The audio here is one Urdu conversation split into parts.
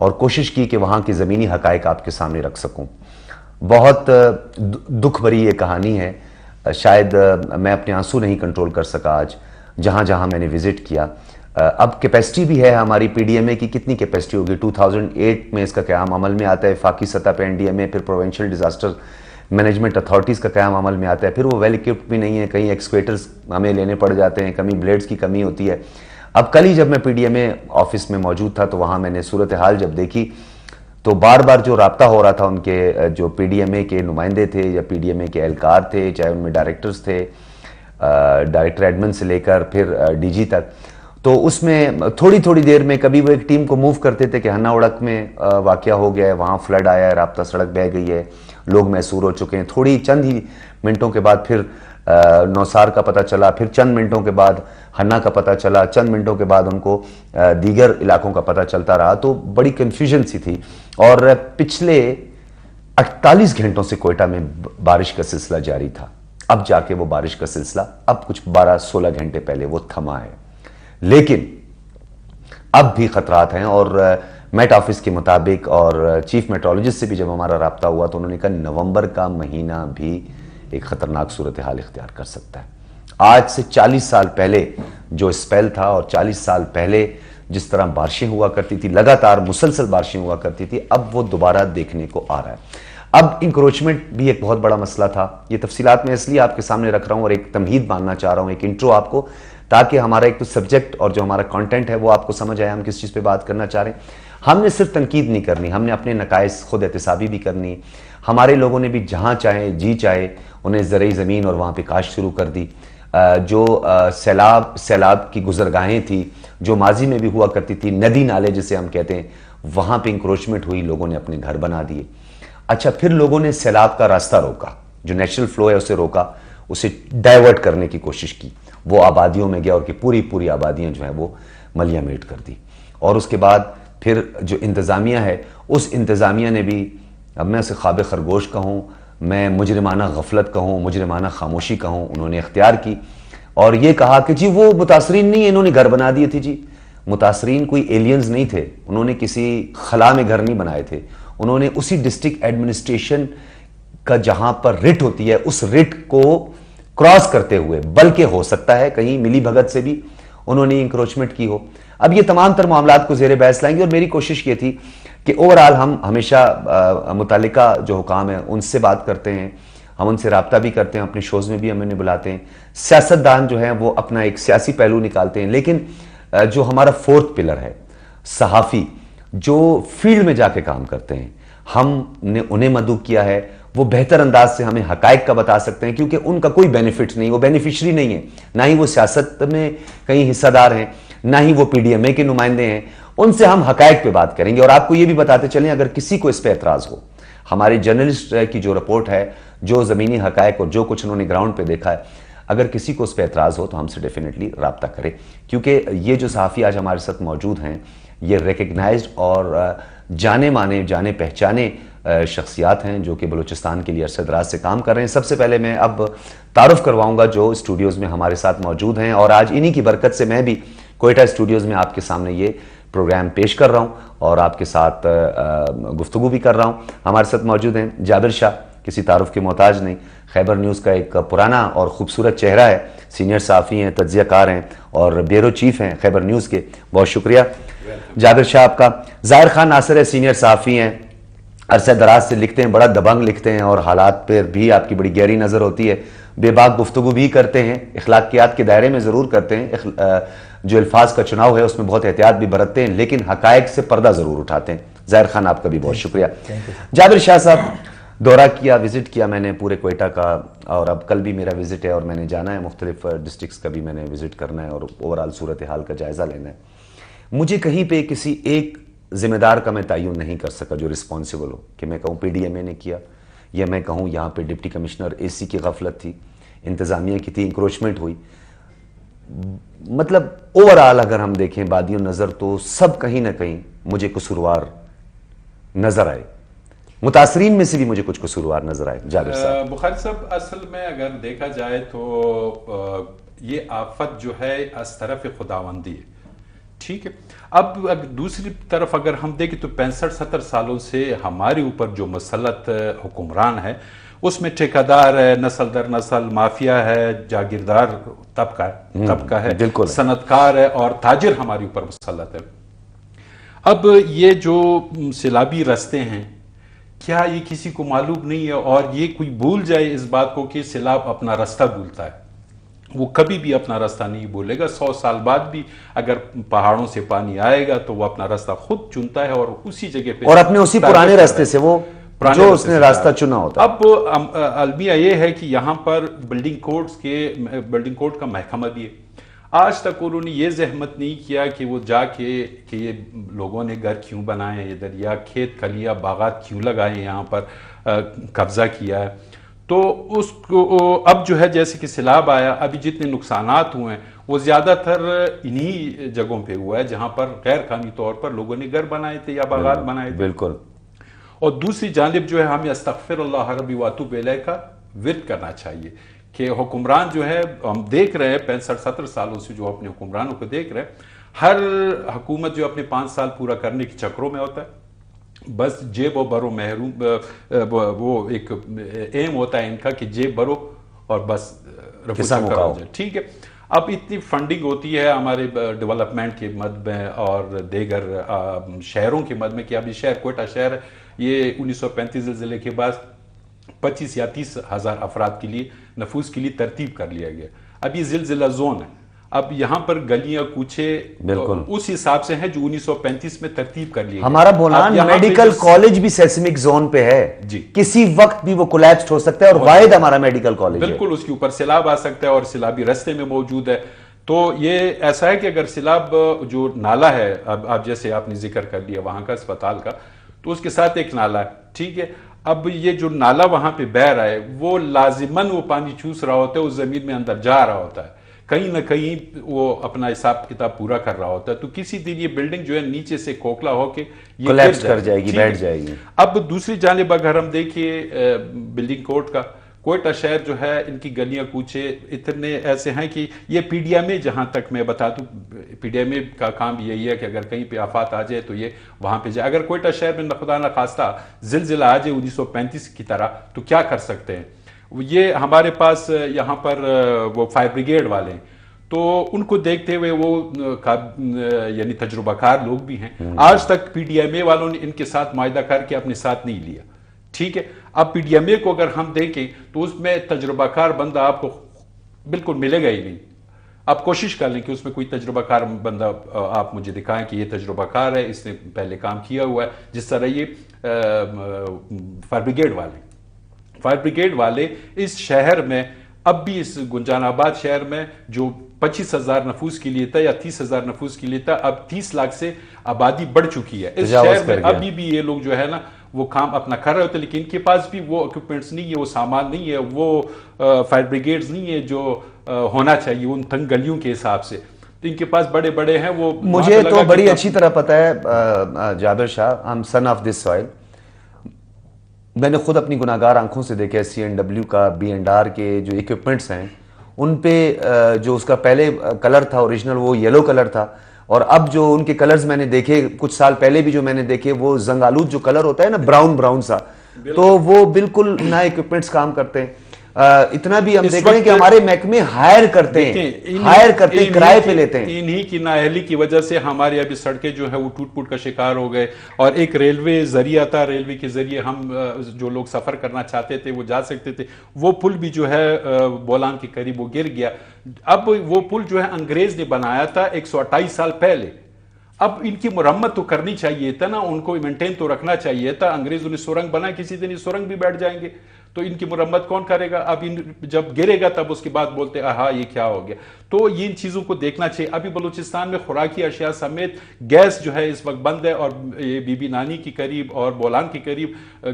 اور کوشش کی کہ وہاں کی زمینی حقائق آپ کے سامنے رکھ سکوں. بہت دکھ بھری یہ کہانی ہے. شاید میں اپنے آنسو نہیں کنٹرول کر سکا آج جہاں جہاں میں نے وزٹ کیا. اب کیپیسٹی بھی ہے ہماری پی ڈی ایم اے کی. کتنی کیپیسٹی ہوگی؟ 2008 میں اس کا قیام عمل میں آتا ہے وفاقی سطح پہ این ڈی ایم اے, پھر پروونشل ڈیزاسٹر مینجمنٹ اتھارٹیز کا قیام عمل میں آتا ہے, پھر وہ ویل اکوپڈ بھی نہیں ہے, کہیں ایکسکویٹرز ہمیں لینے پڑ جاتے ہیں, کمی بلیڈز کی کمی ہوتی ہے. اب کل ہی جب میں P D M A office میں موجود تھا تو وہاں میں نے صورتحال جب دیکھی تو بار بار جو رابطہ ہو رہا تھا ان کے جو پی ڈی ایم اے کے نمائندے تھے یا پی ڈی ایم اے کے اہلکار تھے, چاہے ان میں ڈائریکٹرز تھے, ڈائریکٹر ایڈمن سے لے کر پھر ڈی جی تک, تو اس میں تھوڑی تھوڑی دیر میں کبھی وہ ایک ٹیم کو موو کرتے تھے کہ ہنا اڑک میں واقعہ ہو گیا ہے, وہاں فلڈ آیا ہے, رابطہ سڑک بہہ گئی ہے, لوگ محصور ہو چکے ہیں. تھوڑی چند ہی منٹوں کے بعد پھر نوسار کا پتہ چلا, پھر چند منٹوں کے بعد ہنا کا پتہ چلا, چند منٹوں کے بعد ان کو دیگر علاقوں کا پتہ چلتا رہا. تو بڑی کنفیوژن سی تھی. اور پچھلے 48 گھنٹوں سے کوئٹہ میں بارش کا سلسلہ جاری تھا. اب جا کے وہ بارش کا سلسلہ اب کچھ 12-16 گھنٹے پہلے وہ تھما ہے, لیکن اب بھی خطرات ہیں. اور میٹ آفس کے مطابق اور چیف میٹرولوجسٹ سے بھی جب ہمارا رابطہ ہوا تو انہوں نے کہا نومبر کا مہینہ بھی ایک خطرناک صورتحال اختیار کر سکتا ہے. آج سے 40 سال پہلے جو اسپیل تھا اور 40 سال پہلے جس طرح بارشیں ہوا کرتی تھی, لگاتار مسلسل بارشیں ہوا کرتی تھی, اب وہ دوبارہ دیکھنے کو آ رہا ہے. اب انکروچمنٹ بھی ایک بہت بڑا مسئلہ تھا. یہ تفصیلات میں اس لیے آپ کے سامنے رکھ رہا ہوں اور ایک تمہید ماننا چاہ رہا ہوں, ایک انٹرو آپ کو, تاکہ ہمارا ایک تو سبجیکٹ اور جو ہمارا کانٹینٹ ہے وہ آپ کو سمجھ آئے ہم کس چیز پہ بات کرنا چاہ رہے ہیں. ہم نے صرف تنقید نہیں کرنی, ہم نے اپنے نقائص خود احتسابی بھی کرنی. ہمارے لوگوں نے بھی جہاں چاہے جی چاہے انہیں زرعی زمین اور وہاں پہ کاشت شروع کر دی. جو سیلاب کی گزرگاہیں تھی جو ماضی میں بھی ہوا کرتی تھی, ندی نالے جسے ہم کہتے ہیں, وہاں پہ انکروچمنٹ ہوئی, لوگوں نے اپنے گھر بنا دیے. اچھا, پھر لوگوں نے سیلاب کا راستہ روکا, جو نیچرل فلو ہے اسے روکا, اسے ڈائیورٹ کرنے کی کوشش کی. وہ آبادیوں میں گیا اور کہ پوری آبادیاں جو ہیں وہ ملیاں میٹ کر دی. اور اس کے بعد پھر جو انتظامیہ ہے, اس انتظامیہ نے بھی, اب میں اسے خواب خرگوش کہوں, میں مجرمانہ غفلت کہوں, مجرمانہ خاموشی کہوں, انہوں نے اختیار کی اور یہ کہا کہ جی وہ متاثرین نہیں, انہوں نے گھر بنا دیے تھے. جی متاثرین کوئی ایلینز نہیں تھے, انہوں نے کسی خلا میں گھر نہیں بنائے تھے, انہوں نے اسی ڈسٹرکٹ ایڈمنسٹریشن کا جہاں پر رٹ ہوتی ہے اس رٹ کو کراس کرتے ہوئے, بلکہ ہو سکتا ہے کہیں ملی بھگت سے بھی انہوں نے انکروچمنٹ کی ہو. اب یہ تمام تر معاملات کو زیر بحث لائیں گے اور میری کوشش یہ تھی کہ اوورآل ہم ہمیشہ متعلقہ جو حکام ہیں ان سے بات کرتے ہیں, ہم ان سے رابطہ بھی کرتے ہیں, اپنے شوز میں بھی ہم انہیں بلاتے ہیں. سیاستدان جو ہیں وہ اپنا ایک سیاسی پہلو نکالتے ہیں, لیکن جو ہمارا فورتھ پلر ہے, صحافی جو فیلڈ میں جا کے کام کرتے ہیں, ہم نے انہیں مدعو کیا ہے. وہ بہتر انداز سے ہمیں حقائق کا بتا سکتے ہیں کیونکہ ان کا کوئی بینیفٹ نہیں, وہ بینیفیشری نہیں ہے, نہ ہی وہ سیاست میں کہیں حصہ دار ہیں, نہ ہی وہ پی ڈی ایم اے کے نمائندے ہیں. ان سے ہم حقائق پہ بات کریں گے اور آپ کو یہ بھی بتاتے چلیں اگر کسی کو اس پہ اعتراض ہو, ہمارے جرنلسٹ کی جو رپورٹ ہے, جو زمینی حقائق اور جو کچھ انہوں نے گراؤنڈ پہ دیکھا ہے, اگر کسی کو اس پہ اعتراض ہو تو ہم سے ڈیفینیٹلی رابطہ کرے. کیونکہ یہ جو صحافی آج ہمارے ساتھ موجود ہیں یہ ریکگنائزڈ اور جانے مانے جانے پہچانے شخصیات ہیں جو کہ بلوچستان کے لیے عرصہ دراز سے کام کر رہے ہیں. سب سے پہلے میں اب تعارف کرواؤں گا جو اسٹوڈیوز میں ہمارے ساتھ موجود ہیں, اور آج انہی کی برکت سے میں بھی کوئٹہ اسٹوڈیوز میں آپ کے سامنے یہ پروگرام پیش کر رہا ہوں اور آپ کے ساتھ گفتگو بھی کر رہا ہوں. ہمارے ساتھ موجود ہیں جابر شاہ, کسی تعارف کے محتاج نہیں, خیبر نیوز کا ایک پرانا اور خوبصورت چہرہ ہے, سینئر صحافی ہیں, تجزیہ کار ہیں اور بیورو چیف ہیں خیبر نیوز کے. بہت شکریہ جابر شاہ آپ کا. ظاہر خان ناصر ہے, سینئر صحافی ہیں, عرصہ دراز سے لکھتے ہیں, بڑا دبنگ لکھتے ہیں اور حالات پر بھی آپ کی بڑی گہری نظر ہوتی ہے, بے باک گفتگو بھی کرتے ہیں, اخلاقیات کے دائرے میں ضرور کرتے ہیں, جو الفاظ کا چناؤ ہے اس میں بہت احتیاط بھی برتتے ہیں, لیکن حقائق سے پردہ ضرور اٹھاتے ہیں. ظاہر خان آپ کا بھی بہت شکریہ. جابر شاہ صاحب, دورہ کیا, وزٹ کیا میں نے پورے کوئٹہ کا, اور اب کل بھی میرا وزٹ ہے اور میں نے جانا ہے, مختلف ڈسٹرکٹس کا بھی میں نے وزٹ کرنا ہے اور اوورآل صورتحال کا جائزہ لینا ہے. مجھے کہیں پہ کسی ایک ذمہ دار کا میں تعین نہیں کر سکا جو رسپانسیبل ہو, کہ میں کہوں پی ڈی ایم اے نے کیا, یا میں کہوں یہاں پہ ڈپٹی کمشنر اے سی کی غفلت تھی, انتظامیہ کی تھی, انکروچمنٹ ہوئی. مطلب اوورآل اگر ہم دیکھیں بادی نظر تو سب کہیں نہ کہیں مجھے قصوروار نظر آئے, متاثرین میں سے بھی مجھے کچھ قصوروار نظر آئے. جابر صاحب. بخاری صاحب, اصل میں اگر دیکھا جائے تو یہ آفت جو ہے از طرف خداوندی ہے, ٹھیک ہے. اب دوسری طرف اگر ہم دیکھیں تو 65-70 سالوں سے ہمارے اوپر جو مسلط حکمران ہے اس میں ٹھیکیدار ہے، نسل در نسل مافیا ہے، جاگیردار طبقہ ہے، صنعت کار ہے اور تاجر ہمارے اوپر مسلط ہے. اب یہ جو سیلابی رستے ہیں کیا یہ کسی کو معلوم نہیں ہے؟ اور یہ کوئی بھول جائے اس بات کو کہ سیلاب اپنا راستہ بھولتا ہے، وہ کبھی بھی اپنا راستہ نہیں بھولے گا. 100 سال بعد بھی اگر پہاڑوں سے پانی آئے گا تو وہ اپنا راستہ خود چنتا ہے اور اسی جگہ پہ، اور اپنے اسی پرانے راستے سے وہ جو اس نے راستہ چنا ہوتا ہے. اب المیہ یہ ہے کہ یہاں پر بلڈنگ کوڈ کا محکمہ بھی ہے. آج تک انہوں نے یہ زحمت نہیں کیا کہ وہ جا کے کہ یہ لوگوں نے گھر کیوں بنائے ہیں ادھر، یا کھیت کھلیاں باغات کیوں لگائے یہاں پر، قبضہ کیا ہے. تو اس کو اب جو ہے جیسے کہ سیلاب آیا، ابھی جتنے نقصانات ہوئے ہیں وہ زیادہ تر انہی جگہوں پہ ہوا ہے جہاں پر غیر قانونی طور پر لوگوں نے گھر بنائے تھے یا باغات بنائے تھے. بالکل. اور دوسری جانب جو ہے ہمیں استغفر اللہ ربی واتوب الیہ کا ورد کرنا چاہیے کہ حکمران جو ہے، ہم دیکھ رہے ہیں 65-70 سالوں سے جو اپنے حکمرانوں کو دیکھ رہے ہیں، ہر حکومت جو اپنے 5 سال پورا کرنے کے چکروں میں ہوتا ہے، بس جیب و برو محروم، وہ ایک ایم ہوتا ہے ان کا کہ جیب برو اور بس رفو چکر ہو جائے. ٹھیک ہے. اب اتنی فنڈنگ ہوتی ہے ہمارے ڈیولپمنٹ کے مد میں اور دیگر شہروں کے مد میں کہ اب یہ شہر کوئٹہ شہر یہ 1935 زلزلے کے بعد 25 یا 30 ہزار افراد کے لیے نفوذ کے لیے ترتیب کر لیا گیا. اب یہ زلزلہ زون ہے. اب یہاں پر گلیاں کوچے اس حساب سے ہیں جو 1935 میں ترتیب کر لیے. ہمارا بولان میڈیکل کالج بھی سیسمک زون پہ ہے جی، کسی وقت بھی وہ کولیپس ہو سکتا ہے اور واحد ہمارا میڈیکل کالج ہے. بالکل، اس کے اوپر سیلاب آ سکتا ہے اور سیلابی رستے میں موجود ہے. تو یہ ایسا ہے کہ اگر سیلاب جو نالا ہے، اب جیسے آپ نے ذکر کر لیا وہاں کا اسپتال کا، تو اس کے ساتھ ایک نالا ہے. ٹھیک ہے. اب یہ جو نالا وہاں پہ بہ رہا ہے وہ لازماً وہ پانی چوس رہا ہوتا ہے، اس زمین میں اندر جا رہا ہوتا ہے، کہیں نہ کہیں وہ اپنا حساب کتاب پورا کر رہا ہوتا ہے. تو کسی دن یہ بلڈنگ جو ہے نیچے سے کھوکھلا ہو کے یہ کولیپس کر جائے گی، بیٹھ جائے گی. اب دوسری جانب اگر ہم دیکھیے بلڈنگ کوڈ کا، کوئٹہ شہر جو ہے ان کی گلیاں کوچے اتنے ایسے ہیں کہ یہ پی ڈی ایم اے، جہاں تک میں بتا دوں پی ڈی ایم اے کا کام یہی ہے کہ اگر کہیں پہ آفات آ جائے تو یہ وہاں پہ جائے. اگر کوئٹہ شہر میں خدا نہ خواستہ زلزلہ آ جائے 1935 کی طرح تو کیا کر سکتے ہیں؟ یہ ہمارے پاس یہاں پر وہ فائر بریگیڈ والے ہیں، تو ان کو دیکھتے ہوئے وہ یعنی تجربہ کار لوگ بھی ہیں. آج تک پی ڈی ایم اے والوں نے ان کے ساتھ معاہدہ کر کے اپنے ساتھ نہیں لیا. ٹھیک ہے. اب پی ڈی ایم اے کو اگر ہم دیکھیں تو اس میں تجربہ کار بندہ آپ کو بالکل ملے گا ہی نہیں. آپ کوشش کر لیں کہ اس میں کوئی تجربہ کار بندہ آپ مجھے دکھائیں کہ یہ تجربہ کار ہے، اس نے پہلے کام کیا ہوا ہے. جس طرح یہ فائر بریگیڈ والے اس شہر میں، اب بھی اس گنجان آباد شہر میں جو 25,000 نفوس کے لیے تھا یا 30,000 نفوس کے لیے تھا، اب 30 لاکھ سے آبادی بڑھ چکی ہے. اس شہر میں ابھی بھی یہ لوگ جو ہے نا وہ کام اپنا کر رہے ہوتے ہیں، لیکن ان کے پاس بھی وہ اکوپمنٹس نہیں ہے، وہ سامان نہیں ہے، وہ فائر بریگیڈز نہیں ہے جو ہونا چاہیے ان تنگ گلیوں کے حساب سے. تو ان کے پاس بڑے بڑے ہیں. وہ مجھے تو بڑی اچھی طرح پتا ہے جابر شاہ، ہم سن آف دس سوائل. میں نے خود اپنی گناہگار آنکھوں سے دیکھا سی این ڈبلیو کا، بی اینڈ آر کے جو اکوپمنٹس ہیں ان پہ جو اس کا پہلے کلر تھا اوریجنل وہ یلو کلر تھا، اور اب جو ان کے کلرز میں نے دیکھے کچھ سال پہلے بھی جو میں نے دیکھے وہ زنگ آلود جو کلر ہوتا ہے نا، براؤن سا، تو وہ بالکل نہ اکوپمنٹس کام کرتے ہیں. اتنا بھی ہم دیکھ رہے ہیں کہ ہمارے محکمے ہائر کرتے ہیں، کرائے پہ لیتے ہیں. انہی کی نااہلی کی وجہ سے ہمارے ابھی سڑکیں جو ہے وہ ٹوٹ پوٹ کا شکار ہو گئے. اور ایک ریلوے ذریعہ تھا، ریلوے کے ذریعے ہم جو لوگ سفر کرنا چاہتے تھے وہ جا سکتے تھے. وہ پل بھی جو ہے بولان کے قریب وہ گر گیا. اب وہ پل جو ہے انگریز نے بنایا تھا 128 سال پہلے. اب ان کی مرمت تو کرنی چاہیے تھا نا، ان کو مینٹین تو رکھنا چاہیے تھا. انگریزوں نے سرنگ بنا، کسی دن یہ سرنگ بھی بیٹھ جائیں گے تو ان کی مرمت کون کرے گا؟ اب جب گرے گا تب اس کے بعد بولتے ہاں یہ کیا ہو گیا. تو یہ ان چیزوں کو دیکھنا چاہیے. ابھی بلوچستان میں خوراکی اشیاء سمیت گیس جو ہے اس وقت بند ہے، اور یہ بی بی نانی کی قریب اور بولان کی قریب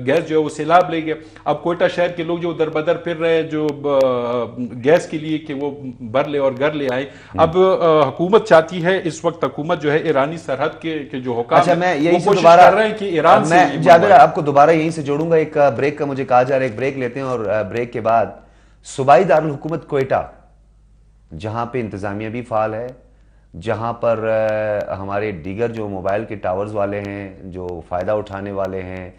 گیس جو ہے وہ سیلاب لے گیا. اب کوئٹہ شہر کے لوگ جو در بدر پھر رہے جو گیس کے لیے کہ وہ بھر لے اور گھر لے آئے. اب حکومت چاہتی ہے، اس وقت حکومت جو ہے ایرانی سرحد کے جو حکام وہ کوشش کر رہے ہیں کہ ایران سے. میں جابر آپ کو دوبارہ یہیں سے جوڑوں گا. ایک بریک کا مجھے کہا جا رہا ہے، ایک بریک لیتے ہیں اور بریک کے بعد صوبائی دارالحکومت کوئٹہ جہاں پہ انتظامیہ بھی فعال ہے، جہاں پر ہمارے دیگر جو موبائل کے ٹاورز والے ہیں، جو فائدہ اٹھانے والے ہیں،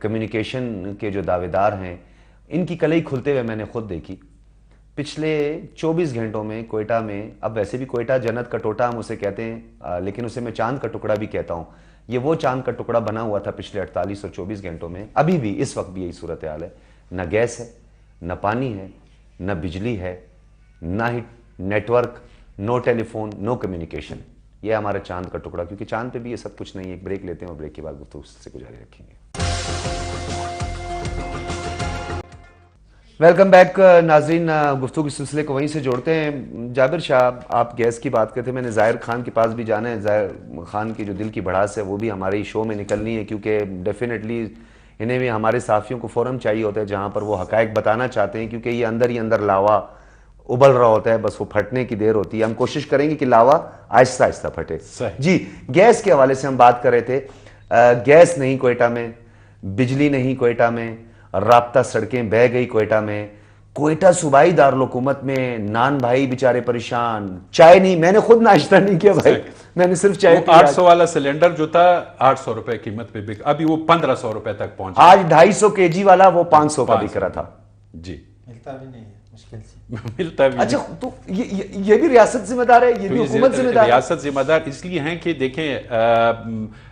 کمیونیکیشن کے جو دعوے دار ہیں، ان کی کلئی کھلتے ہوئے میں نے خود دیکھی. پچھلے 24 گھنٹوں میں کوئٹہ میں، اب ویسے بھی کوئٹہ جنت کا ٹوٹا ہم اسے کہتے ہیں، لیکن اسے میں چاند کا ٹکڑا بھی کہتا ہوں. یہ وہ چاند کا ٹکڑا بنا ہوا تھا پچھلے 48 اور 24 گھنٹوں میں. ابھی بھی اس وقت بھی یہی صورتحال ہے. نہ گیس ہے، نہ پانی ہے، نہ بجلی ہے، نہ ہی نیٹ ورک، نو ٹیلی فون، نو کمیونیکیشن. یہ ہمارا چاند کا ٹکڑا، کیونکہ چاند پہ بھی یہ سب کچھ نہیں ہے. ایک بریک لیتے ہیں اور بریک کے بعد گفتگو سے جاری رکھیں گے. ویلکم بیک ناظرین. گفتگو کے سلسلے کو وہیں سے جوڑتے ہیں. جابر شاہ، آپ گیس کی بات کرتے ہیں. میں نے ظاہر خان کے پاس بھی جانا ہے. ظاہر خان کی جو دل کی بھڑاس ہے وہ بھی ہمارے شو میں نکلنی ہے، کیونکہ ڈیفینیٹلی انہیں بھی ہمارے صحافیوں کو فورم چاہیے ہوتا ہے جہاں پر وہ حقائق بتانا چاہتے ہیں، کیونکہ یہ اندر ہی اندر لاوا ابل رہا ہوتا ہے، بس وہ پھٹنے کی دیر ہوتی ہے. ہم کوشش کریں گے کہ لاوا آہستہ آہستہ پھٹے. جی، گیس کے حوالے سے ہم بات کر رہے تھے. گیس نہیں کوئٹہ میں، بجلی نہیں کوئٹہ میں، رابطہ سڑکیں بہہ گئی کوئٹہ میں. کوئٹہ صوبائی دارالحکومت میں نان بھائی بیچارے پریشان. چائے نہیں، میں نے خود ناشتہ نہیں کیا بھائی، میں نے صرف چائے پی. 800 والا سلنڈر جو تھا 800 روپے قیمت پہ بک، ابھی وہ 1500 روپے تک پہنچا. آج 250 kg والا وہ 500 کا بک رہا تھا. جی، ملتا بھی نہیں ہے، مشکل سے ملتا بھی. اچھا، تو یہ بھی ریاست ذمہ دار ہے، یہ بھی حکومت ذمہ دار ہے. ریاست ذمہ دار اس لیے ہیں کہ دیکھیں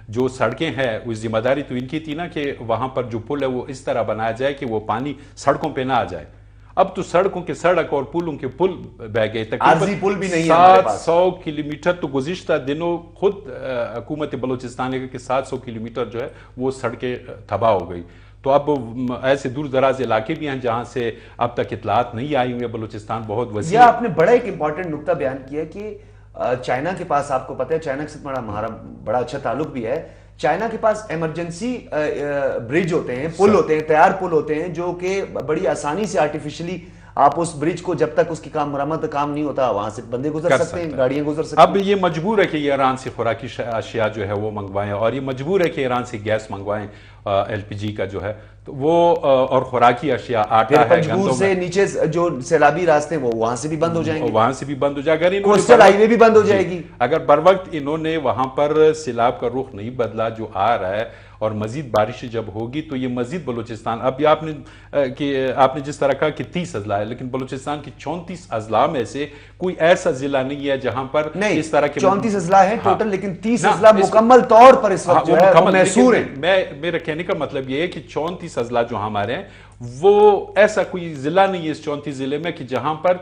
جو سڑکیں ہیں وہ ذمہ داری تو ان کی تھی نا کہ وہاں پر جو پل ہے وہ اس طرح بنایا جائے کہ وہ پانی سڑکوں پہ نہ آ جائے. اب تو سڑکوں کے سڑک اور پلوں کے پل بہ گئے. عارضی پل بھی نہیں ہے ہمارے پاس. 700 کلومیٹر تو گزشتہ دنوں خود حکومت بلوچستان نے کہ 700 کلومیٹر جو ہے وہ سڑکیں تباہ ہو گئی. تو اب ایسے دور دراز علاقے بھی ہیں جہاں سے اب تک اطلاعات نہیں آئی ہوئی. بلوچستان بہت وسیع. یہ آپ نے بڑا ایک امپورٹنٹ نکتہ بیان کیا کہ چائنا کے پاس، آپ کو پتہ ہے چائنا کے ساتھ ہمارا بڑا اچھا تعلق بھی ہے. چائنا کے پاس ایمرجنسی برج ہوتے ہیں، پل ہوتے ہیں، تیار پل ہوتے ہیں، جو کہ بڑی آسانی سے آرٹیفیشلی آپ اس برج کو، جب تک اس کی مرمت کام نہیں ہوتا، وہاں سے بندے گزر سکتے ہیں، گاڑیاں گزر سکتے ہیں. اب یہ مجبور ہے کہ یہ ایران سے خوراکی اشیاء جو ہے وہ منگوائیں، اور یہ مجبور ہے کہ ایران سے گیس منگوائیں، ایل پی جی کا جو ہے تو وہ، اور خوراکی اشیاء، آٹا ہے، پنجگور سے نیچے جو سیلابی راستے ہیں وہ وہاں سے بھی بند ہو جائیں گے، وہاں سے بھی بند ہو جائے گا. کوسٹل ہائی وے بھی بند ہو جائے گی. اگر بر وقت انہوں نے وہاں پر سیلاب کا رخ نہیں بدلا جو آ رہا ہے، اور مزید بارش جب ہوگی تو یہ مزید بلوچستان، اب آپ نے جس طرح کہا کہ 30 اضلاع ہے، لیکن بلوچستان کی 34 اضلاع میں سے کوئی ایسا ضلع نہیں ہے جہاں پر اس طرح کے 34 اضلاع ہیں ٹوٹل، لیکن 30 اضلاع مکمل طور پر اس وقت جو ہے وہ محصور ہیں. میرا کہنے کا مطلب یہ ہے کہ 34 اضلاع جو ہمارے ہیں وہ ایسا کوئی ضلع نہیں ہے اس 34 ضلع میں کہ جہاں پر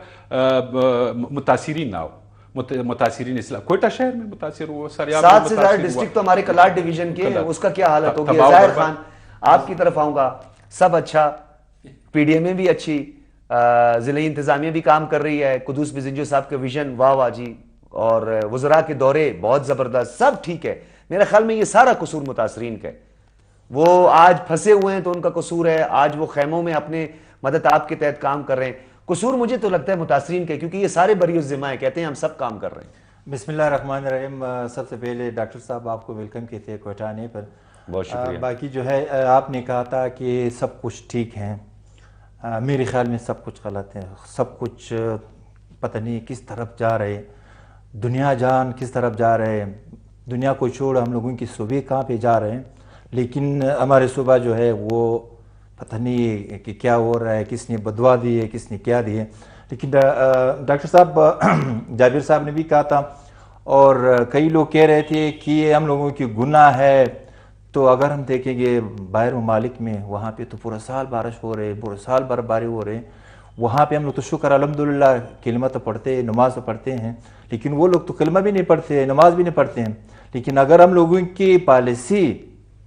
متاثرین نہ ہو. متاثرین اسلام کوئٹہ شہر میں متاثر ہوا، 7 سے زیادہ ڈسٹرکٹ تو ہمارے کلاٹ ڈویژن کے ہیں. اس کا کیا حالت ہوگی؟ ظاہر خان، آپ کی طرف آؤں گا. سب اچھا، پی ڈی ایم اے بھی اچھی، ضلعی انتظامیہ بھی کام کر رہی ہے، قدوس بزنجو صاحب کا ویژن واہ واہ جی، اور وزراء کے دورے بہت زبردست، سب ٹھیک ہے. میرے خیال میں یہ سارا قصور متاثرین کا ہے. وہ آج پھنسے ہوئے ہیں تو ان کا قصور ہے، آج وہ خیموں میں اپنے مدد آپ کے تحت کام کر رہے ہیں. قصور مجھے تو لگتا ہے متاثرین کے، کیونکہ یہ سارے بری الذمہ ہیں، کہتے ہیں ہم سب کام کر رہے ہیں. بسم اللہ الرحمن الرحیم. سب سے پہلے ڈاکٹر صاحب آپ کو ویلکم کہتے ہیں کوئٹہ آنے پر. بہت شکریہ. باقی جو ہے آپ نے کہا تھا کہ سب کچھ ٹھیک ہے، میرے خیال میں سب کچھ غلط ہے. سب کچھ پتہ نہیں کس طرف جا رہے، دنیا جان کس طرف جا رہے ہیں. دنیا کو چھوڑ ہم لوگوں کی صوبے کہاں پہ جا رہے ہیں، لیکن ہمارے صوبہ جو ہے وہ پتہ نہیں کہ کیا ہو رہا ہے، کس نے بدوا دی ہے، کس نے کیا دی ہے. لیکن ڈاکٹر صاحب، جابر صاحب نے بھی کہا تھا، اور کئی لوگ کہہ رہے تھے کہ یہ ہم لوگوں کی گناہ ہے. تو اگر ہم دیکھیں گے باہر ممالک میں، وہاں پہ تو پورا سال بارش ہو رہے، پورا سال برفباری ہو رہے. وہاں پہ ہم لوگ تو شکر الحمدللہ کلمہ تو پڑھتے ہیں، نماز تو پڑھتے ہیں، لیکن وہ لوگ تو کلمہ بھی نہیں پڑھتے ہیں، نماز بھی نہیں پڑھتے ہیں. لیکن اگر ہم لوگوں کی پالیسی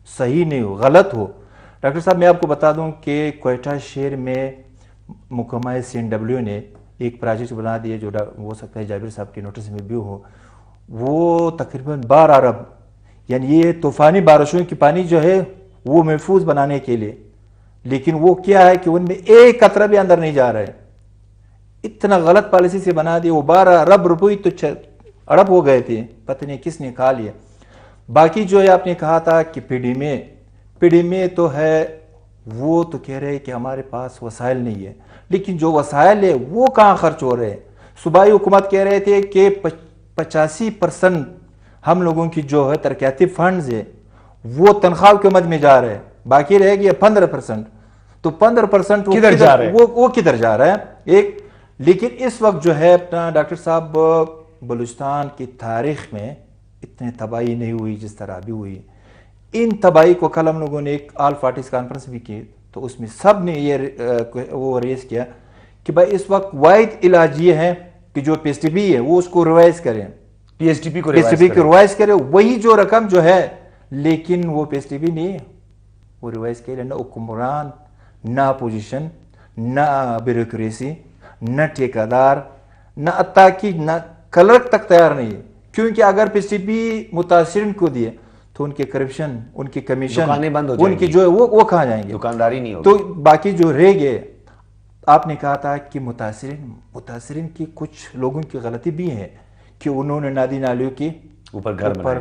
صحیح نہیں ہو، غلط ہو. ڈاکٹر صاحب میں آپ کو بتا دوں کہ کوئٹہ شہر میں محکمہ CNW نے ایک پروجیکٹ بنا دیا، جو ہو سکتا ہے جابر صاحب کے نوٹس میں بھی ہو. وہ تقریباً 12 ارب، یعنی یہ طوفانی بارشوں کی پانی جو ہے وہ محفوظ بنانے کے لیے. لیکن وہ کیا ہے کہ ان میں ایک قطرہ بھی اندر نہیں جا رہا ہے. اتنا غلط پالیسی سے بنا دیا. وہ 12 ارب روپے تو اڑب ہو گئے تھے، پتہ نہیں کس نے کھا لیا. باقی جو ہے آپ نے کہا تھا کہ پی ڈی میں تو ہے، وہ تو کہہ رہے کہ ہمارے پاس وسائل نہیں ہے. لیکن جو وسائل ہے وہ کہاں خرچ ہو رہے ہیں؟ صوبائی حکومت کہہ رہے تھے کہ 85% ہم لوگوں کی جو ہے ترقیاتی فنڈز ہے وہ تنخواہ کی مد میں جا رہے ہیں, باقی رہ گیا 15%. تو 15% وہ کدھر جا رہا ہے ایک. لیکن اس وقت جو ہے اپنا ڈاکٹر صاحب بلوچستان کی تاریخ میں اتنی تباہی نہیں ہوئی جس طرح ابھی ہوئی. ان تباہی کو کل ہم لوگوں نے ایک آل پارٹیز کانفرنس بھی کی, تو اس میں سب نے یہ وہ ریز کیا کہ بھائی اس وقت واحد علاج یہ ہے کہ جو پی ایس ٹی پی ہے وہ اس کو ریوائز کریں, پی ایس ٹی پی کو ریوائز کرے, وہی جو رقم جو ہے. لیکن وہ پی ایس ٹی پی نہیں ہے, وہ ریوائز کرے نہ حکمران, نہ اپوزیشن, نہ بیوروکریسی, نہ ٹھیکیدار, نہ اتاکی, نہ کلرک تک تیار نہیں ہے. کیونکہ اگر پی ایس ٹی پی متاثرین کو دیے تو ان کے کرپشن, ان کی کمیشن, ان کی جو ہے وہ کہاں جائیں گے, دکانداری نہیں ہوگی. تو باقی جو رہ گئے, آپ نے کہا تھا کہ متاثرین کی کچھ لوگوں کی غلطی بھی ہے کہ انہوں نے نادی نالیوں کی اوپر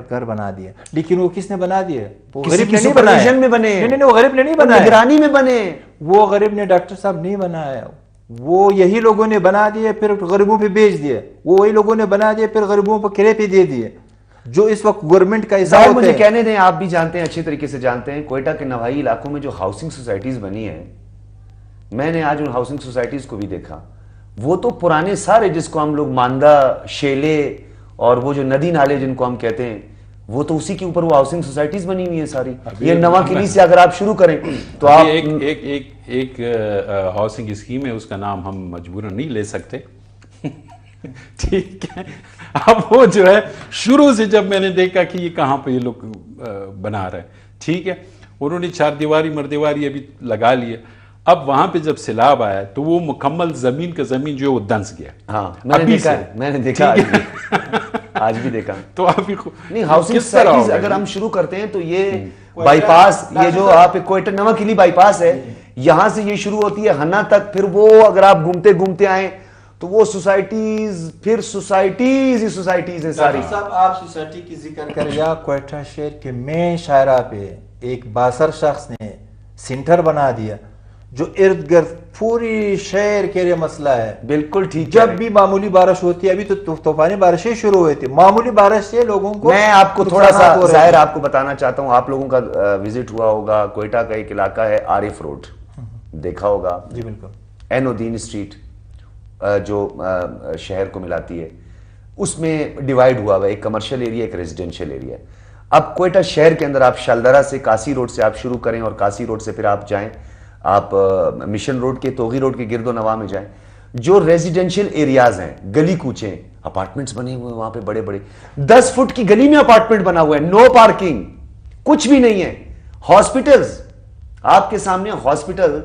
گھر بنا دیے. لیکن وہ کس نے بنا دیے؟ وہ غریب نے نہیں بنائے, نہیں وہ غریب نے نہیں بنائے, نگرانی میں بنے, وہ غریب نے ڈاکٹر صاحب نہیں بنایا, وہ یہی لوگوں نے بنا دیے پھر غریبوں پہ بیچ دیے, وہ وہی لوگوں نے بنا دیے پھر غریبوں پہ کرے پہ دے دیے. جو اس وقت گورنمنٹ کا ظاہر مجھے کہنے دیں, آپ بھی جانتے ہیں, اچھی طریقے سے جانتے ہیں, کوئٹہ کے نواحی علاقوں میں جو ہاؤسنگ سوسائٹیز بنی ہیں, میں نے آج ان ہاؤسنگ سوسائٹیز کو بھی دیکھا, وہ تو پرانے سارے جس کو ہم لوگ ماندہ, شیلے اور وہ جو ندی نالے جن کو ہم کہتے ہیں, وہ تو اسی کے اوپر وہ ہاؤسنگ سوسائٹیز بنی ہوئی ہیں ساری. یہ نواں قلی سے اگر آپ شروع کریں تو آپ ایک ہاؤسنگ اسکیم ہے, اس کا نام ہم مجبوراً نہیں لے سکتے, ٹھیک ہے. اب وہ جو ہے شروع سے جب میں نے دیکھا کہ یہ کہاں پہ یہ لوگ بنا رہے ہیں, ٹھیک ہے, انہوں نے 4 دیواری مردیواری ابھی لگا لیے. اب وہاں پہ جب سیلاب آیا تو وہ مکمل زمین کا زمین جو ہے وہ دنس گیا. ہاں میں نے دیکھا آج بھی دیکھا. تو ابھی نہیں, ہاؤسنگ سوسائٹیز اگر ہم شروع کرتے ہیں تو یہ بائی پاس, یہ جو آپ کوئٹہ نواں قلی بائی پاس ہے, یہاں سے یہ شروع ہوتی ہے ہنا تک, پھر وہ اگر آپ گھومتے آئیں تو وہ سوسائٹیز پھر سوسائٹیز ہیں ساری. صاحب آپ سوسائٹی کی ذکر کر, یا کوئٹہ شہر کے مین شاہراہ پہ ایک باثر شخص نے سینٹر بنا دیا جو ارد گرد پوری شہر کے لیے مسئلہ ہے. بالکل ٹھیک. جب بھی معمولی بارش ہوتی ہے, ابھی تو طوفانی بارشیں شروع ہوئی تھی, معمولی بارش سے لوگوں کو, میں آپ کو تھوڑا سا ظاہر آپ کو بتانا چاہتا ہوں, آپ لوگوں کا وزٹ ہوا ہوگا, کوئٹہ کا ایک علاقہ ہے عارف روڈ, دیکھا ہوگا. جی بالکل. عین الدین اسٹریٹ جو شہر کو ملاتی ہے, اس میں ڈیوائیڈ ہوا ہوا ہے, ایک کمرشل ایریا, ایک ریزیڈینشیل ایریا. اب کوئٹہ شہر کے اندر آپ شالدرہ سے, کاسی روڈ سے آپ شروع کریں اور کاسی روڈ سے پھر آپ جائیں, آپ مشن روڈ کے, توغی روڈ کے گرد و نواح میں جائیں, جو ریزیڈینشیل ایریاز ہیں, گلی کوچے, اپارٹمنٹس بنے ہوئے ہیں وہاں پہ بڑے بڑے, 10 فٹ کی گلی میں اپارٹمنٹ بنا ہوا ہے, نو پارکنگ, کچھ بھی نہیں ہے. ہاسپٹلز آپ کے سامنے, ہاسپٹل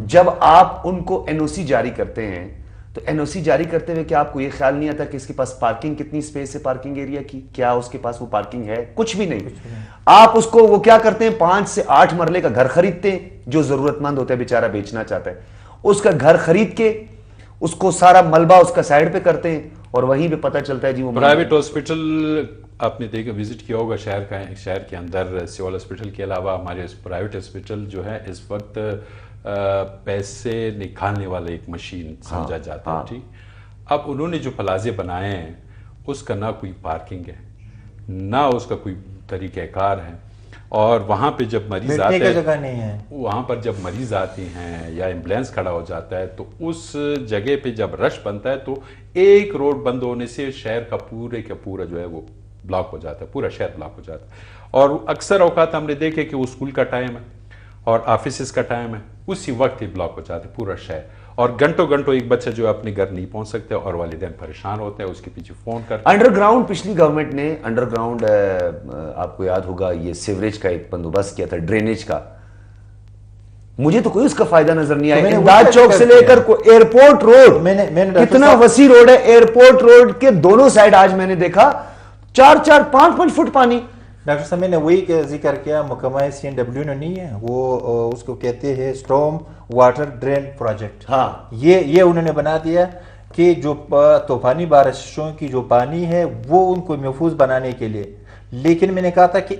جب آپ ان کو این او سی جاری کرتے ہیں تو این او سی جاری کرتے ہوئے کیا آپ کو یہ خیال نہیں آتا کہ اس کے پاس پارکنگ کتنی سپیس ہے, پارکنگ ایریا کی, کیا اس کے پاس وہ پارکنگ ہے؟ کچھ بھی نہیں. آپ اس کو وہ کیا کرتے ہیں, 5 سے 8 مرلے کا گھر خریدتے ہیں, جو ضرورت مند ہوتا ہے بیچارہ بیچنا چاہتا ہے, اس کا گھر خرید کے اس کو سارا ملبہ اس کا سائڈ پہ کرتے ہیں, اور وہیں پہ پتہ چلتا ہے جی وہ پرائیویٹ ہاسپٹل آپ نے دیکھا, وزٹ کیا ہوگا شہر کے اندر. سول ہاسپٹل کے علاوہ ہمارے پرائیویٹ ہاسپٹل جو ہے اس وقت پیسے نکالنے والا ایک مشین سمجھا جاتا ہے, ٹھیک. اب انہوں نے جو پلازے بنائے ہیں اس کا نہ کوئی پارکنگ ہے, نہ اس کا کوئی طریقہ کار ہے, اور وہاں پہ جب مریض آتے ہیں, وہاں پر جب مریض آتی ہیں یا ایمبولینس کھڑا ہو جاتا ہے تو اس جگہ پہ جب رش بنتا ہے تو ایک روڈ بند ہونے سے شہر کا پورا جو ہے وہ بلاک ہو جاتا ہے, پورا شہر بلاک ہو جاتا ہے. اور اکثر اوقات ہم نے دیکھے کہ وہ اسکول کا ٹائم ہے اور آفیسز کا ٹائم ہے, اسی وقت ہی بلاک ہو جاتا ہے پورا شہر, اور گھنٹوں ایک بچہ جو اپنے گھر نہیں پہنچ سکتے اور والدین پریشان ہوتے ہیں, اس کے پیچھے فون کرتے ہیں. انڈر گراؤنڈ پچھلی گورنمنٹ نے انڈر گراؤنڈ آپ کو یاد ہوگا یہ سیوریج کا ایک بندوبست کیا تھا, ڈرینیج کا. مجھے تو کوئی اس کا فائدہ نظر نہیں آیا. امداد چوک سے لے کر ایئرپورٹ روڈ, کتنا وسیع روڈ ہے, ایئرپورٹ روڈ کے دونوں سائڈ آج میں نے دیکھا 4-5 فٹ پانی. ڈاکٹر صاحب میں نے وہی ذکر کیا, محکمہ CNW نے نہیں ہے, وہ اس کو کہتے ہیں اسٹارم واٹر ڈرین پروجیکٹ. ہاں, یہ انہوں نے بنا دیا کہ جو طوفانی بارشوں کی جو پانی ہے وہ ان کو محفوظ بنانے کے لیے. لیکن میں نے کہا تھا کہ